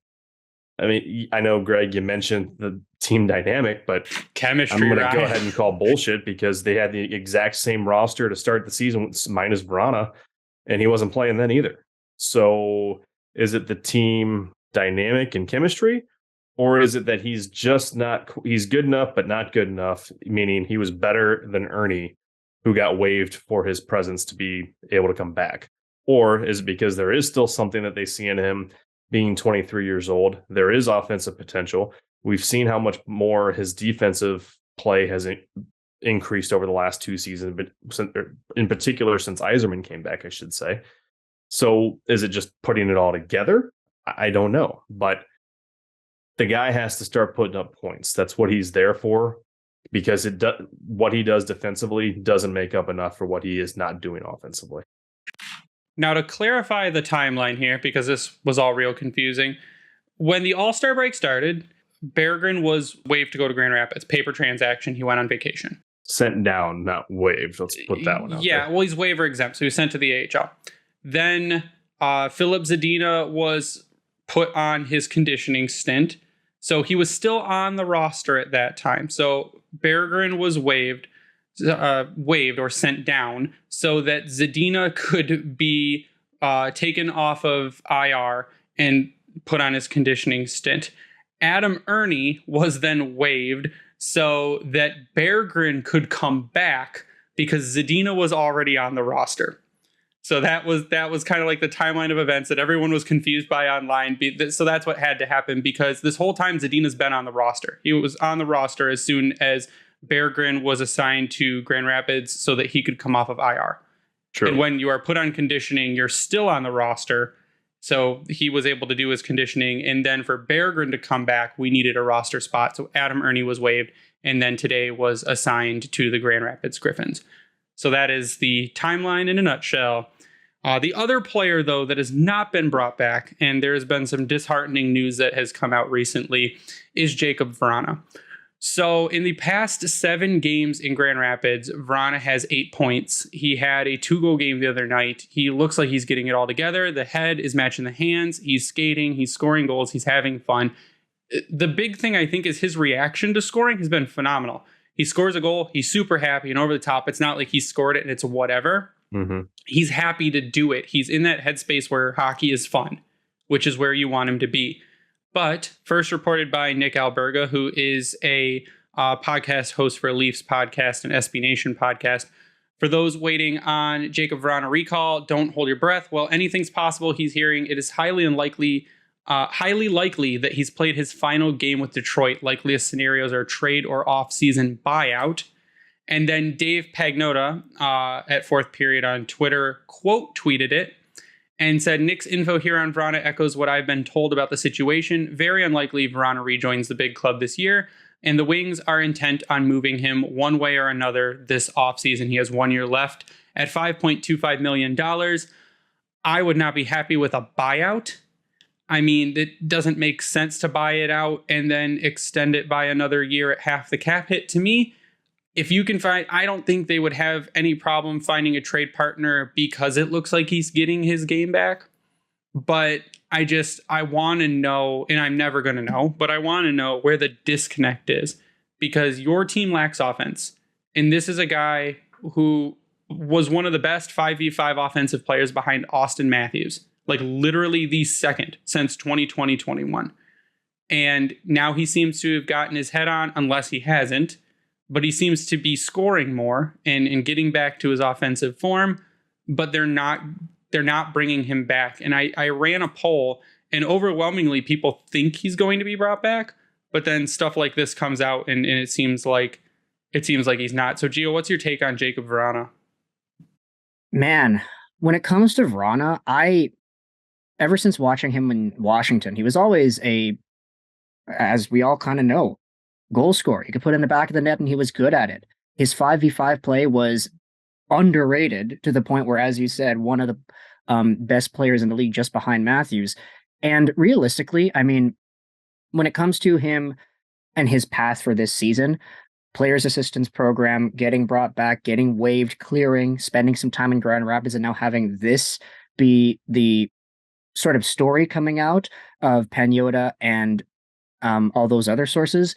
I mean, I know, Greg, you mentioned the team dynamic, but chemistry. I'm going to go ahead and call bullshit, because they had the exact same roster to start the season minus Vrana, and he wasn't playing then either. So is it the team dynamic and chemistry, or is it that he's good enough, but not good enough, meaning he was better than Ernie, who got waived for his presence to be able to come back? Or is it because there is still something that they see in him, being 23 years old? There is offensive potential. We've seen how much more his defensive play has increased over the last 2 seasons, but in particular since Yzerman came back, I should say. So is it just putting it all together? I don't know, but the guy has to start putting up points. That's what he's there for, because what he does defensively doesn't make up enough for what he is not doing offensively. Now, to clarify the timeline here, because this was all real confusing, when the All-Star break started, Berggren was waived to go to Grand Rapids. Paper transaction. He went on vacation. Sent down, not waived. Let's put that one out there. Well, he's waiver exempt, so he was sent to the AHL. Then Filip Zadina was put on his conditioning stint. So he was still on the roster at that time. So Berggren was waived or sent down so that Zadina could be taken off of IR and put on his conditioning stint. Adam Ernie was then waived so that Berggren could come back because Zadina was already on the roster. So that was kind of like the timeline of events that everyone was confused by online. So that's what had to happen, because this whole time Zadina's been on the roster. He was on the roster as soon as Berggren was assigned to Grand Rapids so that he could come off of IR. True. And when you are put on conditioning, you're still on the roster. So he was able to do his conditioning. And then for Berggren to come back, we needed a roster spot. So Adam Ernie was waived, and then today was assigned to the Grand Rapids Griffins. So that is the timeline in a nutshell. The other player, though, that has not been brought back, and there has been some disheartening news that has come out recently, is Jakub Vrana. So in the past 7 games in Grand Rapids, Vrana has 8 points. He had a 2-goal game the other night. He looks like he's getting it all together. The head is matching the hands. He's skating. He's scoring goals. He's having fun. The big thing, I think, is his reaction to scoring has been phenomenal. He scores a goal. He's super happy and over the top. It's not like he scored it and it's whatever. Mm-hmm. He's happy to do it. He's in that headspace where hockey is fun, which is where you want him to be. But first reported by Nick Alberga, who is a podcast host for Leafs podcast and SB Nation podcast. For those waiting on Jakub Vrana recall, don't hold your breath. Well, anything's possible. He's hearing it is highly likely that he's played his final game with Detroit. Likeliest scenarios are trade or off-season buyout. And then Dave Pagnotta at Fourth Period on Twitter quote tweeted it and said, Nick's info here on Vrana echoes what I've been told about the situation. Very unlikely Vrana rejoins the big club this year, and the Wings are intent on moving him one way or another this offseason. He has 1 year left at $5.25 million. I would not be happy with a buyout. I mean, it doesn't make sense to buy it out and then extend it by another year at half the cap hit. To me, if you can find, I don't think they would have any problem finding a trade partner because it looks like he's getting his game back. But I want to know, and I'm never going to know, but I want to know where the disconnect is, because your team lacks offense. And this is a guy who was one of the best 5v5 offensive players behind Austin Matthews, like literally the second since 2020-21. And now he seems to have gotten his head on, unless he hasn't. But he seems to be scoring more and getting back to his offensive form, but they're not bringing him back. And I ran a poll, and overwhelmingly people think he's going to be brought back, but then stuff like this comes out and it seems like he's not. So Gio, what's your take on Jakub Vrana? Man, when it comes to Vrana, ever since watching him in Washington, he was always as we all kind of know, goal scorer. He could put in the back of the net and he was good at it. His 5v5 play was underrated to the point where, as you said, one of the best players in the league just behind Matthews. And realistically, I mean, when it comes to him and his path for this season, players assistance program, getting brought back, getting waived, clearing, spending some time in Grand Rapids, and now having this be the sort of story coming out of Panyota and all those other sources,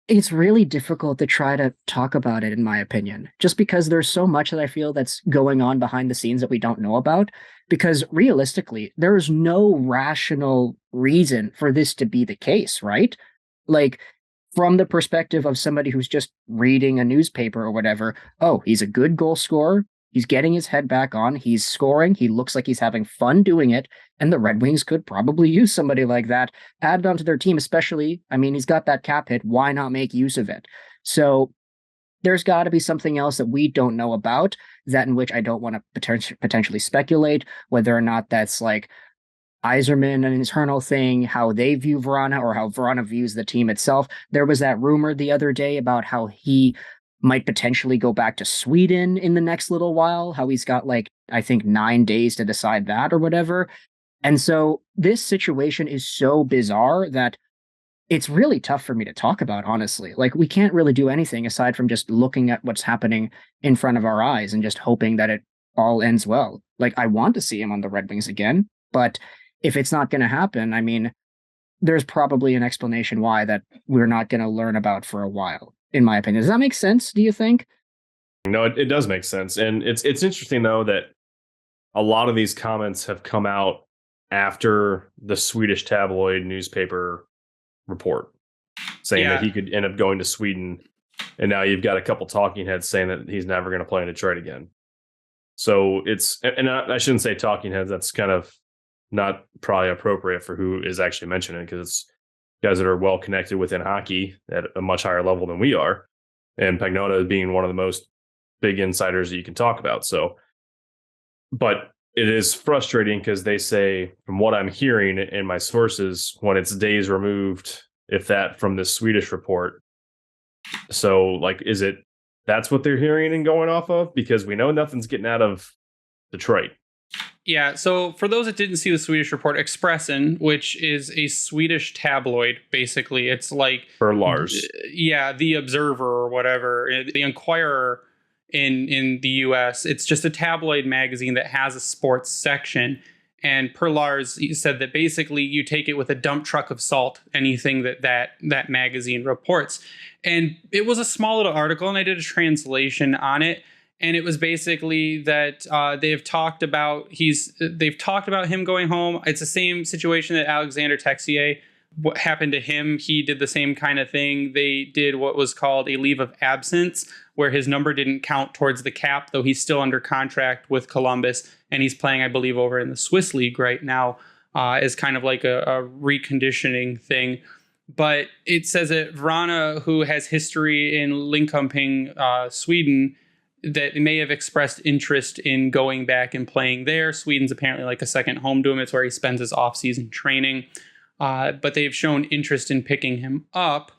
it's really difficult to try to talk about it, in my opinion, just because there's so much that I feel that's going on behind the scenes that we don't know about. Because realistically, there is no rational reason for this to be the case, right? Like, from the perspective of somebody who's just reading a newspaper or whatever, oh, he's a good goal scorer. He's getting his head back on. He's scoring. He looks like he's having fun doing it. And the Red Wings could probably use somebody like that added onto their team, especially, I mean, he's got that cap hit. Why not make use of it? So there's got to be something else that we don't know about, that in which I don't want to potentially speculate, whether or not that's like Yzerman, an internal thing, how they view Vrana or how Vrana views the team itself. There was that rumor the other day about how he might potentially go back to Sweden in the next little while, how he's got like, I think 9 days to decide that or whatever. And so this situation is so bizarre that it's really tough for me to talk about, honestly. Like, we can't really do anything aside from just looking at what's happening in front of our eyes and just hoping that it all ends well. Like, I want to see him on the Red Wings again, but if it's not going to happen, I mean, there's probably an explanation why that we're not going to learn about for a while, in my opinion. Does that make sense, do you think? No, it does make sense. And it's interesting, though, that a lot of these comments have come out after the Swedish tabloid newspaper report saying that he could end up going to Sweden. And now you've got a couple talking heads saying that he's never going to play in Detroit again. So it's, and I shouldn't say talking heads, that's kind of not probably appropriate for who is actually mentioning it, because it's guys that are well connected within hockey at a much higher level than we are. And Pagnotta being one of the most big insiders that you can talk about. So, but it is frustrating because they say, from what I'm hearing in my sources, when it's days removed, if that, from the Swedish report. So, like, is it that's what they're hearing and going off of? Because we know nothing's getting out of Detroit. Yeah, so for those that didn't see the Swedish report, Expressen, which is a Swedish tabloid, basically, it's like For Lars. Yeah, the Observer or whatever, the Inquirer in the US. It's just a tabloid magazine that has a sports section. And per Lars, he said that basically you take it with a dump truck of salt, anything that magazine reports. And it was a small little article, and I did a translation on it. And it was basically that they've talked about him going home. It's the same situation that Alexander Texier, what happened to him. He did the same kind of thing. They did what was called a leave of absence, where his number didn't count towards the cap, though he's still under contract with Columbus, and he's playing, I believe, over in the Swiss League right now, as kind of like a reconditioning thing. But it says that Vrana, who has history in Linköping, Sweden, that may have expressed interest in going back and playing there. Sweden's apparently like a second home to him. It's where he spends his off-season training. But they've shown interest in picking him up.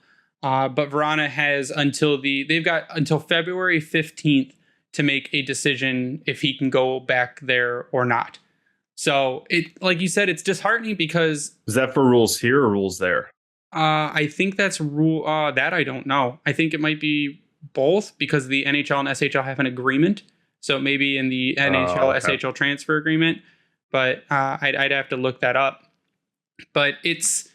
But Vrana has they've got until February 15th to make a decision if he can go back there or not. So it, like you said, it's disheartening because... Is that for rules here or rules there? I think that's rule that I don't know. I think it might be both, because the NHL and SHL have an agreement. So maybe in the NHL SHL transfer agreement, but I'd have to look that up. But it's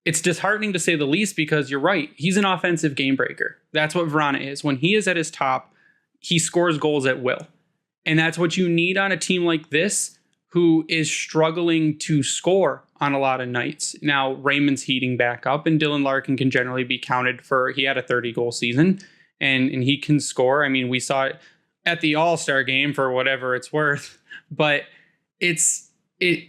disheartening to say the least, because you're right. He's an offensive game breaker. That's what Vrana is. When he is at his top, he scores goals at will. And that's what you need on a team like this, who is struggling to score on a lot of nights. Now, Raymond's heating back up, and Dylan Larkin can generally be counted for, he had a 30-goal season, and he can score. I mean, we saw it at the All-Star Game for whatever it's worth. But it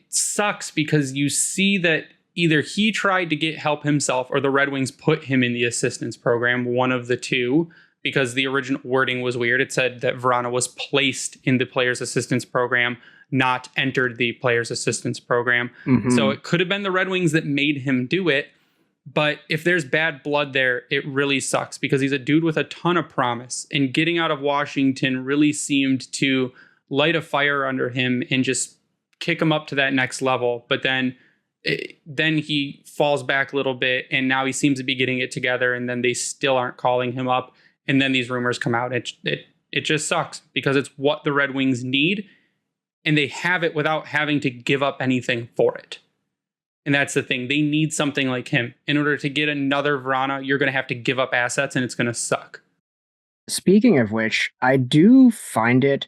sucks because you see that either he tried to get help himself or the Red Wings put him in the assistance program, one of the two, because the original wording was weird. It said that Vrana was placed in the players assistance program, not entered the players assistance program. So it could have been the Red Wings that made him do it. But if there's bad blood there, it really sucks because he's a dude with a ton of promise, and getting out of Washington really seemed to light a fire under him and just kick him up to that next level. But then he falls back a little bit, and now he seems to be getting it together, and then they still aren't calling him up. And then these rumors come out. It just sucks because it's what the Red Wings need, and they have it without having to give up anything for it. And that's the thing. They need something like him. In order to get another Vrana, you're going to have to give up assets, and it's going to suck. Speaking of which, I do find it,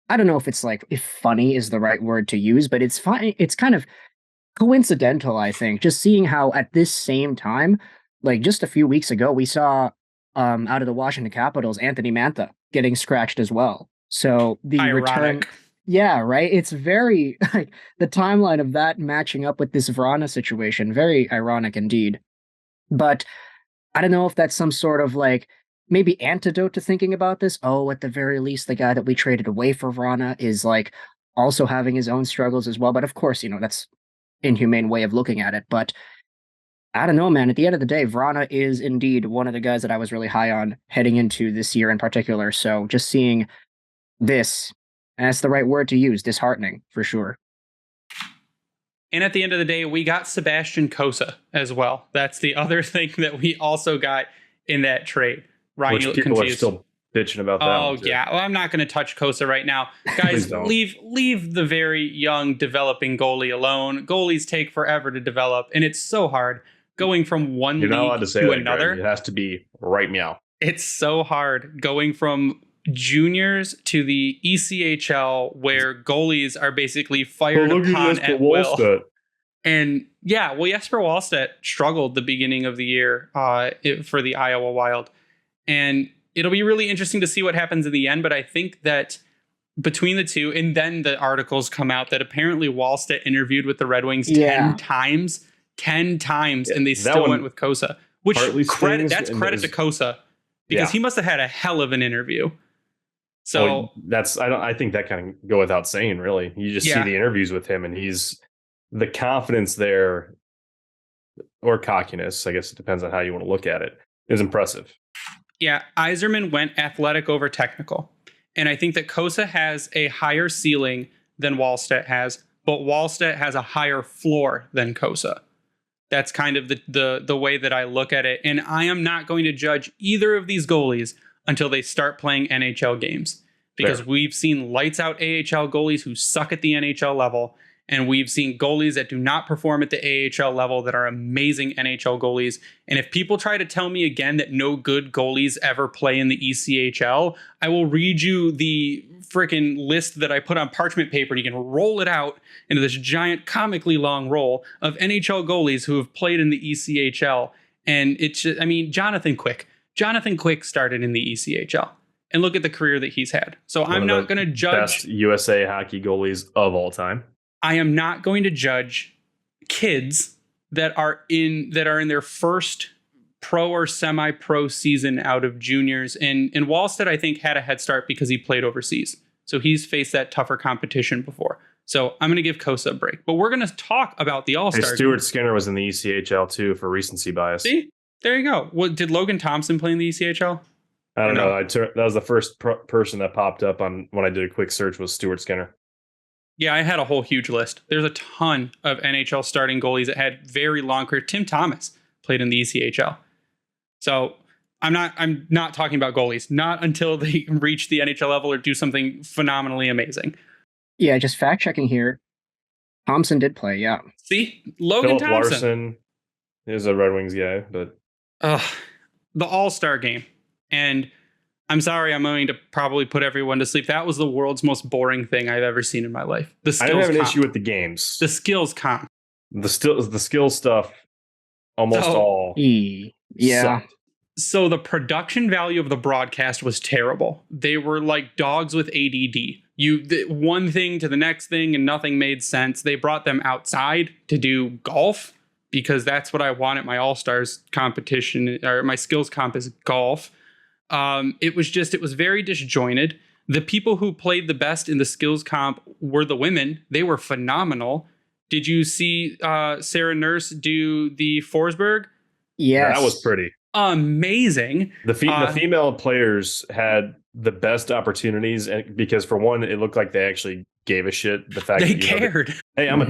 I don't know if it's like, if funny is the right word to use, but it's fine. It's kind of coincidental, I think, just seeing how at this same time, like just a few weeks ago, we saw out of the Washington Capitals, Anthony Mantha getting scratched as well. So the return. Yeah, right. It's very like the timeline of that matching up with this Vrana situation. Very ironic indeed. But I don't know if that's some sort of like maybe antidote to thinking about this. Oh, at the very least, the guy that we traded away for Vrana is like also having his own struggles as well. But of course, that's inhumane way of looking at it. But I don't know, man. At the end of the day, Vrana is indeed one of the guys that I was really high on heading into this year in particular. So just seeing this, and that's the right word to use, disheartening for sure. And at the end of the day, we got Sebastian Cossa as well. That's the other thing that we also got in that trade. Ryan, which people confused. Are still bitching about that. Oh, yeah. Well, I'm not going to touch Cossa right now. Guys, leave the very young developing goalie alone. Goalies take forever to develop, and it's so hard going from one You're not allowed league to say to that, another. Greg. It has to be right meow. It's so hard going from juniors to the ECHL, where goalies are basically fired upon at will. And yeah, well, Jesper Wallstedt struggled the beginning of the year for the Iowa Wild. And it'll be really interesting to see what happens in the end. But I think that between the two, and then the articles come out that apparently Wallstedt interviewed with the Red Wings 10 times, and they still went with Cossa. Which credit to Cossa, because he must have had a hell of an interview. So I think that kind of go without saying, really. You just see the interviews with him, and he's the confidence there, or cockiness, I guess it depends on how you want to look at it, is impressive. Yeah, Yzerman went athletic over technical. And I think that Cossa has a higher ceiling than Wallstedt has, but Wallstedt has a higher floor than Cossa. That's kind of the way that I look at it. And I am not going to judge either of these goalies until they start playing NHL games, because we've seen lights out AHL goalies who suck at the NHL level, and we've seen goalies that do not perform at the AHL level that are amazing NHL goalies. And if people try to tell me again that no good goalies ever play in the ECHL, I will read you the freaking list that I put on parchment paper, and you can roll it out into this giant comically long roll of NHL goalies who have played in the ECHL. And it's just, Jonathan Quick started in the ECHL, and look at the career that he's had. So I'm not going to judge best USA hockey goalies of all time. I am not going to judge kids that are in their first pro or semi-pro season out of juniors. And Wallstedt, I think, had a head start because he played overseas. So he's faced that tougher competition before. So I'm going to give Cossa a break. But we're going to talk about the All-Star. Stuart Skinner was in the ECHL too, for recency bias. See? There you go. Well, did Logan Thompson play in the ECHL? I don't know. That was the first person that popped up on when I did a quick search, was Stuart Skinner. Yeah, I had a whole huge list. There's a ton of NHL starting goalies that had very long career. Tim Thomas played in the ECHL. So I'm not talking about goalies, not until they reach the NHL level or do something phenomenally amazing. Yeah, just fact checking here. Thompson did play, yeah. See? Logan Philip Thompson. Larson is a Red Wings guy, but the All-Star Game. And I'm sorry, I'm going to probably put everyone to sleep. That was the world's most boring thing I've ever seen in my life. I don't have an issue with the games. The skills comp. The skill stuff, almost all. Yeah. Sucked. So the production value of the broadcast was terrible. They were like dogs with ADD. one thing to the next thing and nothing made sense. They brought them outside to do golf because that's what I want at my All-Stars competition, or my skills comp is golf. It was very disjointed. The people who played the best in the skills comp were the women. They were phenomenal. Did you see Sarah Nurse do the Forsberg? Yes. That was pretty amazing. The female players had the best opportunities, and because for one, it looked like they actually gave a shit. The fact they that, cared. Hey, I'm a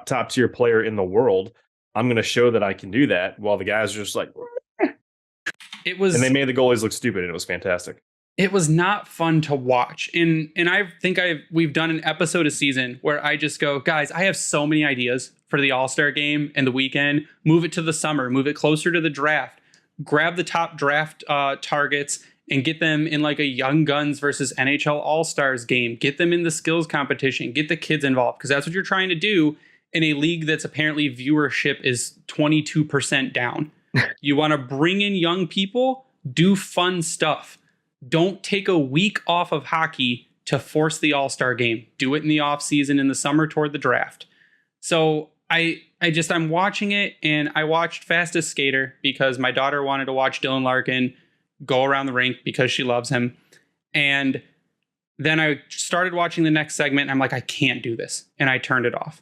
top tier player in the world. I'm going to show that I can do that. While the guys are just like, it was, and they made the goalies look stupid, and it was fantastic. It was not fun to watch. And I think we've done an episode a season where I just go, guys, I have so many ideas for the All-Star game and the weekend. Move it to the summer, move it closer to the draft, grab the top draft targets and get them in like a Young Guns versus NHL All-Stars game, get them in the skills competition, get the kids involved, because that's what you're trying to do in a league that's apparently viewership is 22% down. You want to bring in young people, do fun stuff. Don't take a week off of hockey to force the All-Star game. Do it in the off season in the summer toward the draft. So I'm watching it, and I watched Fastest Skater because my daughter wanted to watch Dylan Larkin go around the rink because she loves him. And then I started watching the next segment, and I'm like, I can't do this. And I turned it off.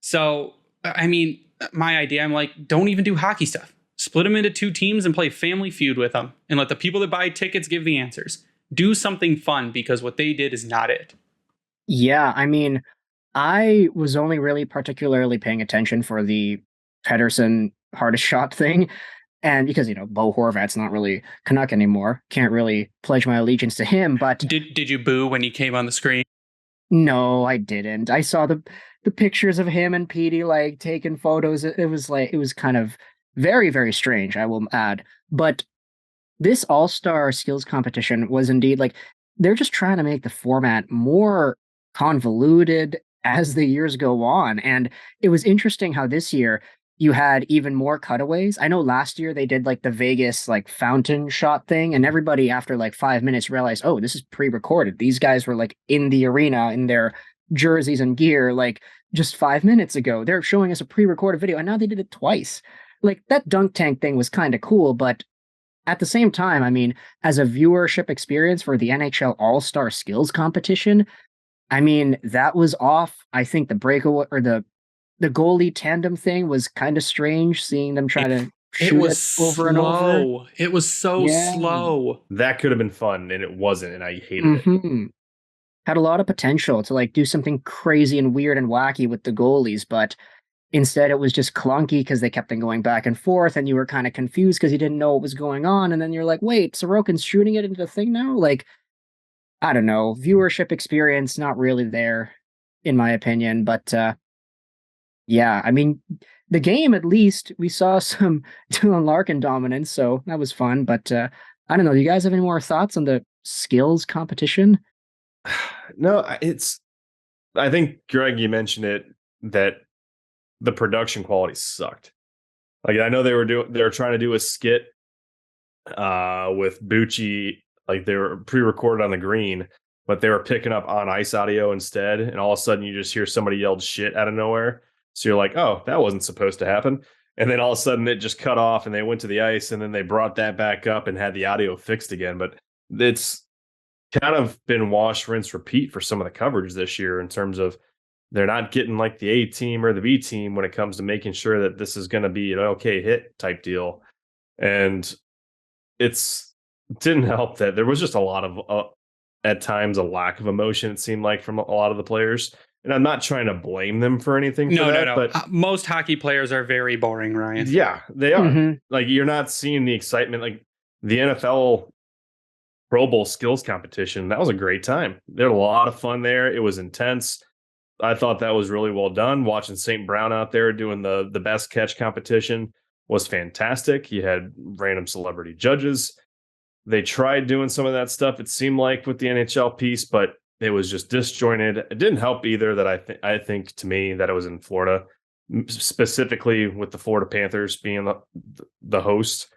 So, I mean, my idea, I'm like, don't even do hockey stuff. Split them into two teams and play Family Feud with them and let the people that buy tickets give the answers. Do something fun, because what they did is not it. Yeah, I mean, I was only really particularly paying attention for the Pedersen hardest shot thing. And because, Bo Horvat's not really Canuck anymore, can't really pledge my allegiance to him. But did you boo when he came on the screen? No, I didn't. I saw the pictures of him and Petey like taking photos. It was kind of very, very strange, I will add. But this All-Star skills competition was indeed like, they're just trying to make the format more convoluted as the years go on. And it was interesting how this year you had even more cutaways. I know last year they did like the Vegas like fountain shot thing, and everybody after like 5 minutes realized, oh, this is pre-recorded. These guys were like in the arena in their jerseys and gear like just 5 minutes ago. They're showing us a pre-recorded video, and now they did it twice. Like that dunk tank thing was kind of cool, but at the same time, I mean, as a viewership experience for the NHL All-Star Skills Competition, I mean, that was off. I think the breakaway or the goalie tandem thing was kind of strange, seeing them try to shoot it over and over. It was so slow. That could have been fun, and it wasn't, and I hated it. Had a lot of potential to like do something crazy and weird and wacky with the goalies, but instead it was just clunky because they kept on going back and forth, and you were kind of confused because you didn't know what was going on, and then you're like, wait, Sorokin's shooting it into the thing now? Like, I don't know. Viewership experience, not really there, in my opinion, but yeah, I mean, the game, at least, we saw some Dylan Larkin dominance, so that was fun. But I don't know. Do you guys have any more thoughts on the skills competition? No, I think, Greg, you mentioned it, that the production quality sucked. Like, I know they were trying to do a skit with Bucci, like they were pre-recorded on the green, but they were picking up on ice audio instead, and all of a sudden you just hear somebody yelled shit out of nowhere. So you're like, oh, that wasn't supposed to happen. And then all of a sudden it just cut off, and they went to the ice, and then they brought that back up and had the audio fixed again. But it's kind of been wash, rinse, repeat for some of the coverage this year in terms of they're not getting like the A team or the B team when it comes to making sure that this is going to be an okay hit type deal. And it didn't help that there was just a lot of, at times, a lack of emotion, it seemed like, from a lot of the players. And I'm not trying to blame them for anything. No. But most hockey players are very boring, Ryan. Yeah, they are. Like, you're not seeing the excitement. Like the NFL Pro Bowl skills competition, that was a great time. There was a lot of fun there. It was intense. I thought that was really well done. Watching St. Brown out there doing the best catch competition was fantastic. You had random celebrity judges. They tried doing some of that stuff, it seemed like, with the NHL piece, but it was just disjointed. It didn't help either that I think to me that it was in Florida, specifically with the Florida Panthers being the host,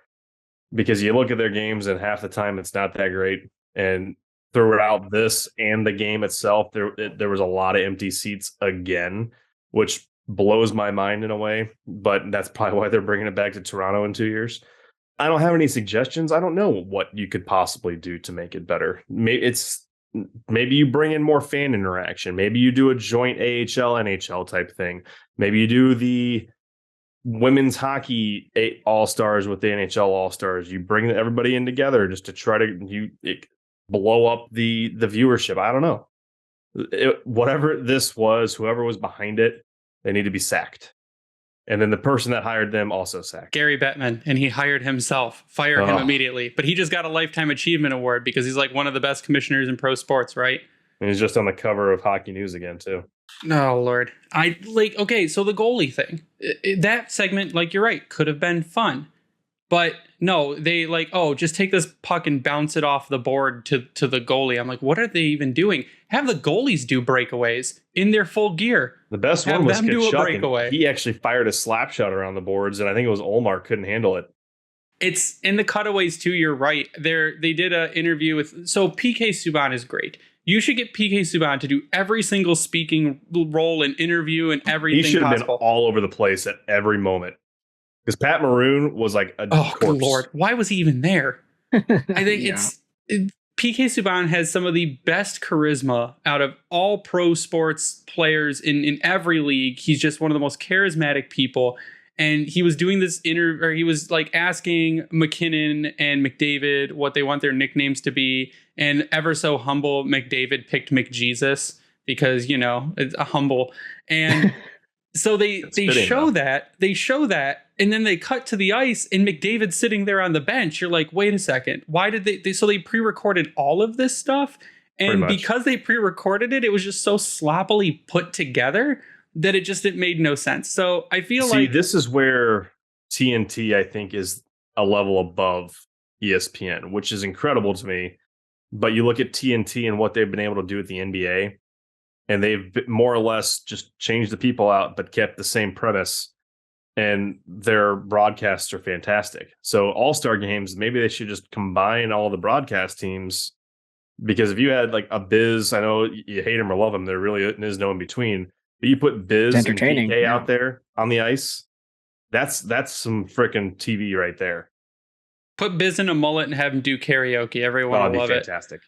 because you look at their games and half the time it's not that great. And throughout this and the game itself, there was a lot of empty seats again, which blows my mind in a way. But that's probably why they're bringing it back to Toronto in 2 years. I don't have any suggestions. I don't know what you could possibly do to make it better. Maybe you bring in more fan interaction. Maybe you do a joint AHL NHL type thing. Maybe you do the women's hockey all-stars with the NHL all-stars. You bring everybody in together just to try to blow up the viewership. I don't know. Whatever this was, whoever was behind it, they need to be sacked. And then the person that hired them also sacked. Gary Bettman, and he hired himself. Fire him immediately. But he just got a Lifetime Achievement Award because he's like one of the best commissioners in pro sports, right? And he's just on the cover of Hockey News again, too. Oh, Lord. Okay, so the goalie thing. That segment, like, you're right, could have been fun. But no, they just take this puck and bounce it off the board to the goalie. I'm like, what are they even doing? Have the goalies do breakaways in their full gear. The best one was Kachuk. He actually fired a slap shot around the boards, and I think it was Olmar couldn't handle it. It's in the cutaways too. You're right. They did an interview with. So PK Subban is great. You should get PK Subban to do every single speaking role and interview and everything. He should have possible. been all over the place at every moment. Because Pat Maroon was like a corpse. Good Lord. Why was he even there? I think PK Subban has some of the best charisma out of all pro sports players in every league. He's just one of the most charismatic people. And he was doing this interview, or he was like asking McKinnon and McDavid what they want their nicknames to be. And ever so humble, McDavid picked McJesus because, it's a humble. And so they show that, and then they cut to the ice, and McDavid's sitting there on the bench. You're like, wait a second, why did they pre-recorded all of this stuff, and because they pre-recorded it, it was just so sloppily put together that it made no sense. So I feel like this is where TNT, I think, is a level above ESPN, which is incredible to me. But you look at TNT and what they've been able to do with the NBA, and they've more or less just changed the people out, but kept the same premise. And their broadcasts are fantastic. So All-Star games, maybe they should just combine all the broadcast teams. Because if you had like a Biz, I know you hate him or love him, there really is no in between. But you put Biz and PK out there on the ice, that's some freaking TV right there. Put Biz in a mullet and have him do karaoke. Everyone will love it. Fantastic.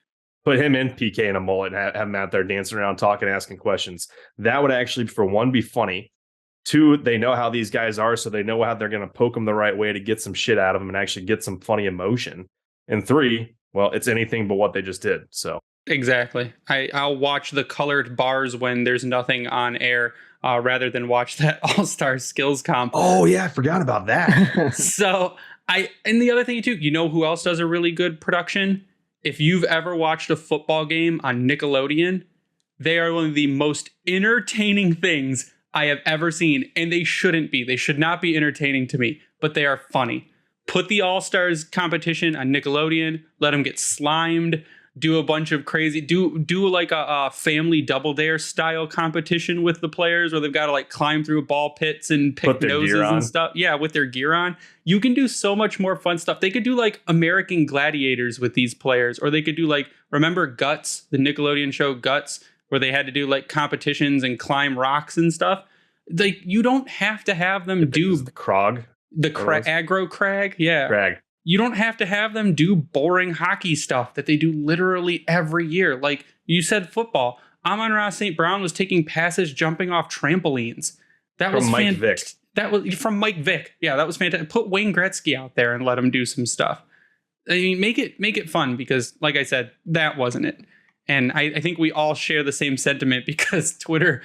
Put him in PK in a mullet and have him out there dancing around, talking, asking questions. That would actually, for one, be funny. Two, they know how these guys are, so they know how they're going to poke them the right way to get some shit out of them and actually get some funny emotion. And three, well, it's anything but what they just did. So exactly. I'll watch the colored bars when there's nothing on air rather than watch that All-Star skills comp. Oh, yeah, I forgot about that. And the other thing, too, you know who else does a really good production? If you've ever watched a football game on Nickelodeon, they are one of the most entertaining things I have ever seen. And they shouldn't be. They should not be entertaining to me, but they are funny. Put the All-Stars competition on Nickelodeon, let them get slimed, do a bunch of crazy, do like a family Double Dare style competition with the players where they've got to like climb through ball pits and pick noses and stuff. Yeah, with their gear on. You can do so much more fun stuff. They could do like American Gladiators with these players, or they could do like, remember Guts, the Nickelodeon show Guts, where they had to do like competitions and climb rocks and stuff. Like, you don't have to have them do the Krog. The aggro crag, yeah. Crag. You don't have to have them do boring hockey stuff that they do literally every year. Like you said, football. Amon-Ra St. Brown was taking passes jumping off trampolines. That was Mike Vick. That was from Mike Vick. Yeah, that was fantastic. Put Wayne Gretzky out there and let him do some stuff. I mean, make it fun because, like I said, that wasn't it. And I think we all share the same sentiment because Twitter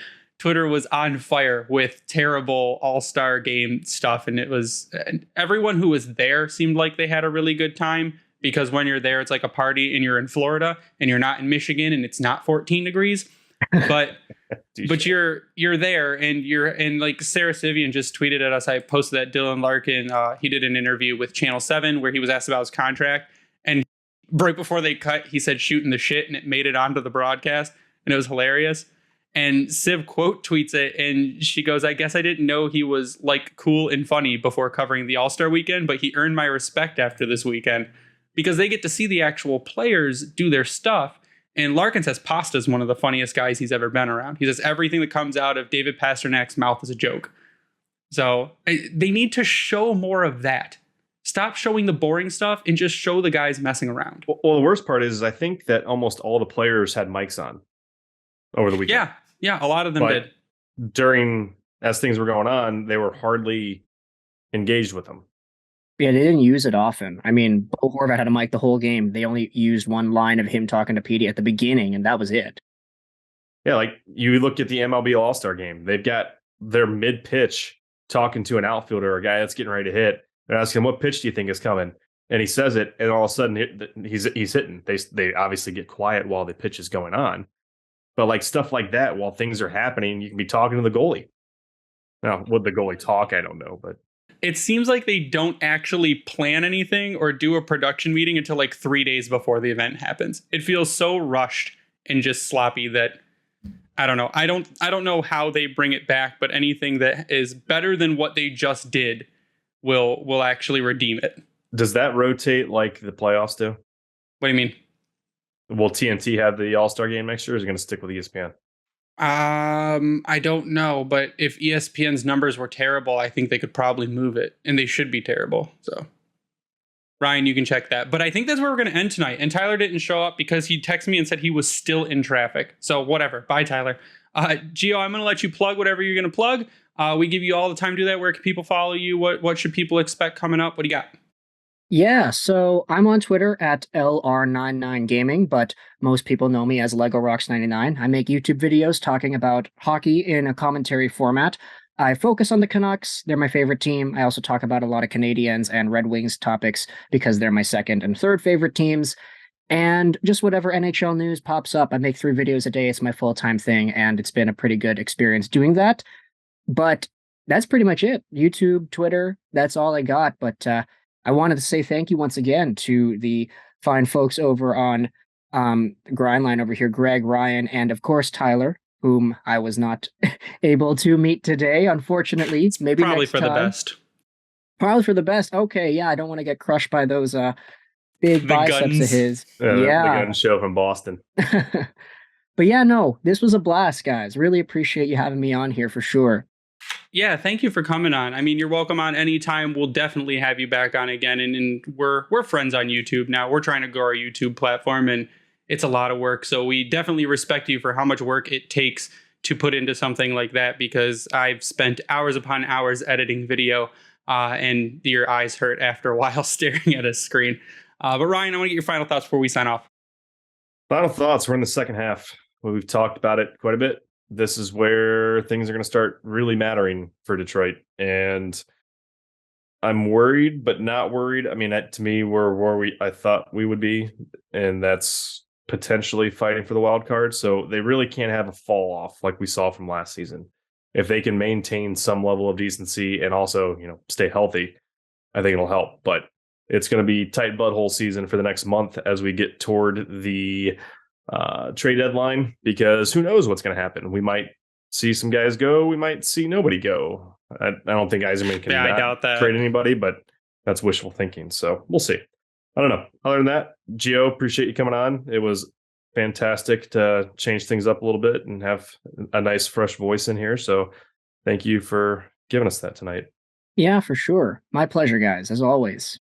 was on fire with terrible All-Star Game stuff. And everyone who was there seemed like they had a really good time because when you're there, it's like a party and you're in Florida and you're not in Michigan and it's not 14 degrees. But but you're there and like Sarah Sivian just tweeted at us. I posted that Dylan Larkin, he did an interview with Channel 7 where he was asked about his contract. And right before they cut, he said shooting the shit and it made it onto the broadcast. And it was hilarious. And Siv quote tweets it and she goes, I guess I didn't know he was like cool and funny before covering the All-Star weekend, but he earned my respect after this weekend because they get to see the actual players do their stuff. And Larkin says Pasta's one of the funniest guys he's ever been around. He says everything that comes out of David Pasternak's mouth is a joke. So they need to show more of that. Stop showing the boring stuff and just show the guys messing around. Well, the worst part is I think that almost all the players had mics on over the weekend. Yeah, a lot of them did. As things were going on, they were hardly engaged with them. Yeah, they didn't use it often. I mean, Bo Horvat had a mic the whole game. They only used one line of him talking to Petey at the beginning, and that was it. Yeah, like you look at the MLB All-Star Game, they've got their mid-pitch talking to an outfielder, a guy that's getting ready to hit. They're asking him, what pitch do you think is coming? And he says it, and all of a sudden he's hitting. They obviously get quiet while the pitch is going on. But like stuff like that, while things are happening, you can be talking to the goalie. Now, would the goalie talk? I don't know, but it seems like they don't actually plan anything or do a production meeting until like 3 days before the event happens. It feels so rushed and just sloppy that I don't know. I don't know how they bring it back, but anything that is better than what they just did will actually redeem it. Does that rotate like the playoffs do? What do you mean? Will TNT have the All-Star Game next year, or is it going to stick with ESPN? I don't know, but if ESPN's numbers were terrible, I think they could probably move it, and they should be terrible. So, Ryan, you can check that. But I think that's where we're going to end tonight. And Tyler didn't show up because he texted me and said he was still in traffic. So whatever. Bye, Tyler. Gio, I'm going to let you plug whatever you're going to plug. We give you all the time to do that. Where can people follow you? What should people expect coming up? What do you got? Yeah, so I'm on Twitter at LR99Gaming, but most people know me as Lego Rocks 99. I make YouTube videos talking about hockey in a commentary format. I focus on the Canucks. They're my favorite team. I also talk about a lot of Canadiens and Red Wings topics because they're my second and third favorite teams. And just whatever NHL news pops up, I make 3 videos a day. It's my full-time thing, and it's been a pretty good experience doing that. But that's pretty much it. YouTube, Twitter, that's all I got. But I wanted to say thank you once again to the fine folks over on Grindline over here, Greg, Ryan, and of course Tyler, whom I was not able to meet today, unfortunately. Maybe probably next for time. The best. Probably for the best. Okay, yeah, I don't want to get crushed by those big biceps guns. of his. The Yeah. gun show from Boston. But yeah, no, this was a blast, guys. Really appreciate you having me on here for sure. Yeah, thank you for coming on. I mean, you're welcome on anytime. We'll definitely have you back on again. And we're friends on YouTube now. We're trying to grow our YouTube platform, and it's a lot of work. So we definitely respect you for how much work it takes to put into something like that, because I've spent hours upon hours editing video, and your eyes hurt after a while staring at a screen. But Ryan, I want to get your final thoughts before we sign off. Final thoughts. We're in the second half. We've talked about it quite a bit. This is where things are going to start really mattering for Detroit. And I'm worried, but not worried. I mean, to me, we're where I thought we would be, and that's potentially fighting for the wild card. So they really can't have a fall off like we saw from last season. If they can maintain some level of decency and also, stay healthy, I think it'll help. But it's going to be tight butthole season for the next month as we get toward the trade deadline, because who knows what's going to happen. We might see some guys go. We might see nobody go. I don't think Yzerman can I doubt that. trade anybody, but that's wishful thinking. So we'll see. I don't know. Other than that, Gio, appreciate you coming on. It was fantastic to change things up a little bit and have a nice fresh voice in here. So thank you for giving us that tonight. Yeah, for sure. My pleasure, guys, as always.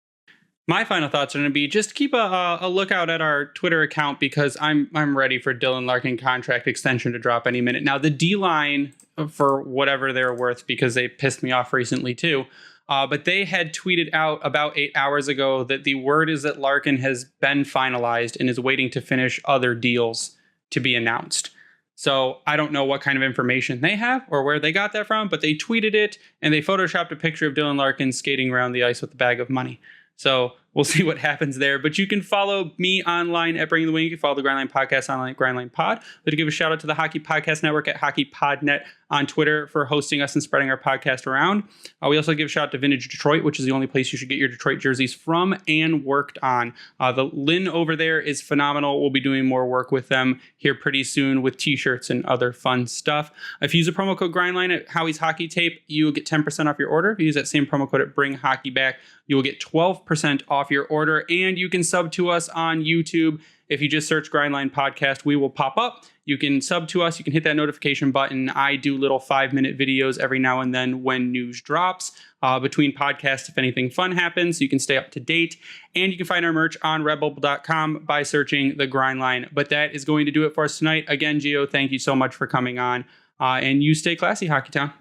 My final thoughts are going to be just keep a lookout at our Twitter account, because I'm ready for Dylan Larkin contract extension to drop any minute. Now, the D-line, for whatever they're worth, because they pissed me off recently too, but they had tweeted out about 8 hours ago that the word is that Larkin has been finalized and is waiting to finish other deals to be announced. So I don't know what kind of information they have or where they got that from, but they tweeted it and they photoshopped a picture of Dylan Larkin skating around the ice with a bag of money. So we'll see what happens there. But you can follow me online at Bringing the Wing. You can follow the Grindline Podcast online at Grindline Pod. Let me give a shout out to the Hockey Podcast Network at HockeyPodNet on Twitter for hosting us and spreading our podcast around. We also give a shout out to Vintage Detroit, which is the only place you should get your Detroit jerseys from and worked on. The Lynn over there is phenomenal. We'll be doing more work with them here pretty soon with t-shirts and other fun stuff. If you use a promo code Grindline at Howie's Hockey Tape, you will get 10% off your order. If you use that same promo code at Bring Hockey Back, you will get 12% off your order, and you can sub to us on YouTube If you just search Grindline Podcast, we will pop up. You can sub to us. You can hit that notification button. I do little 5-minute videos every now and then when news drops between podcasts if anything fun happens. So you can stay up to date. And you can find our merch on redbubble.com by searching the Grindline. But that is going to do it for us tonight. Again, Gio, thank you so much for coming on. And you stay classy, Hockeytown.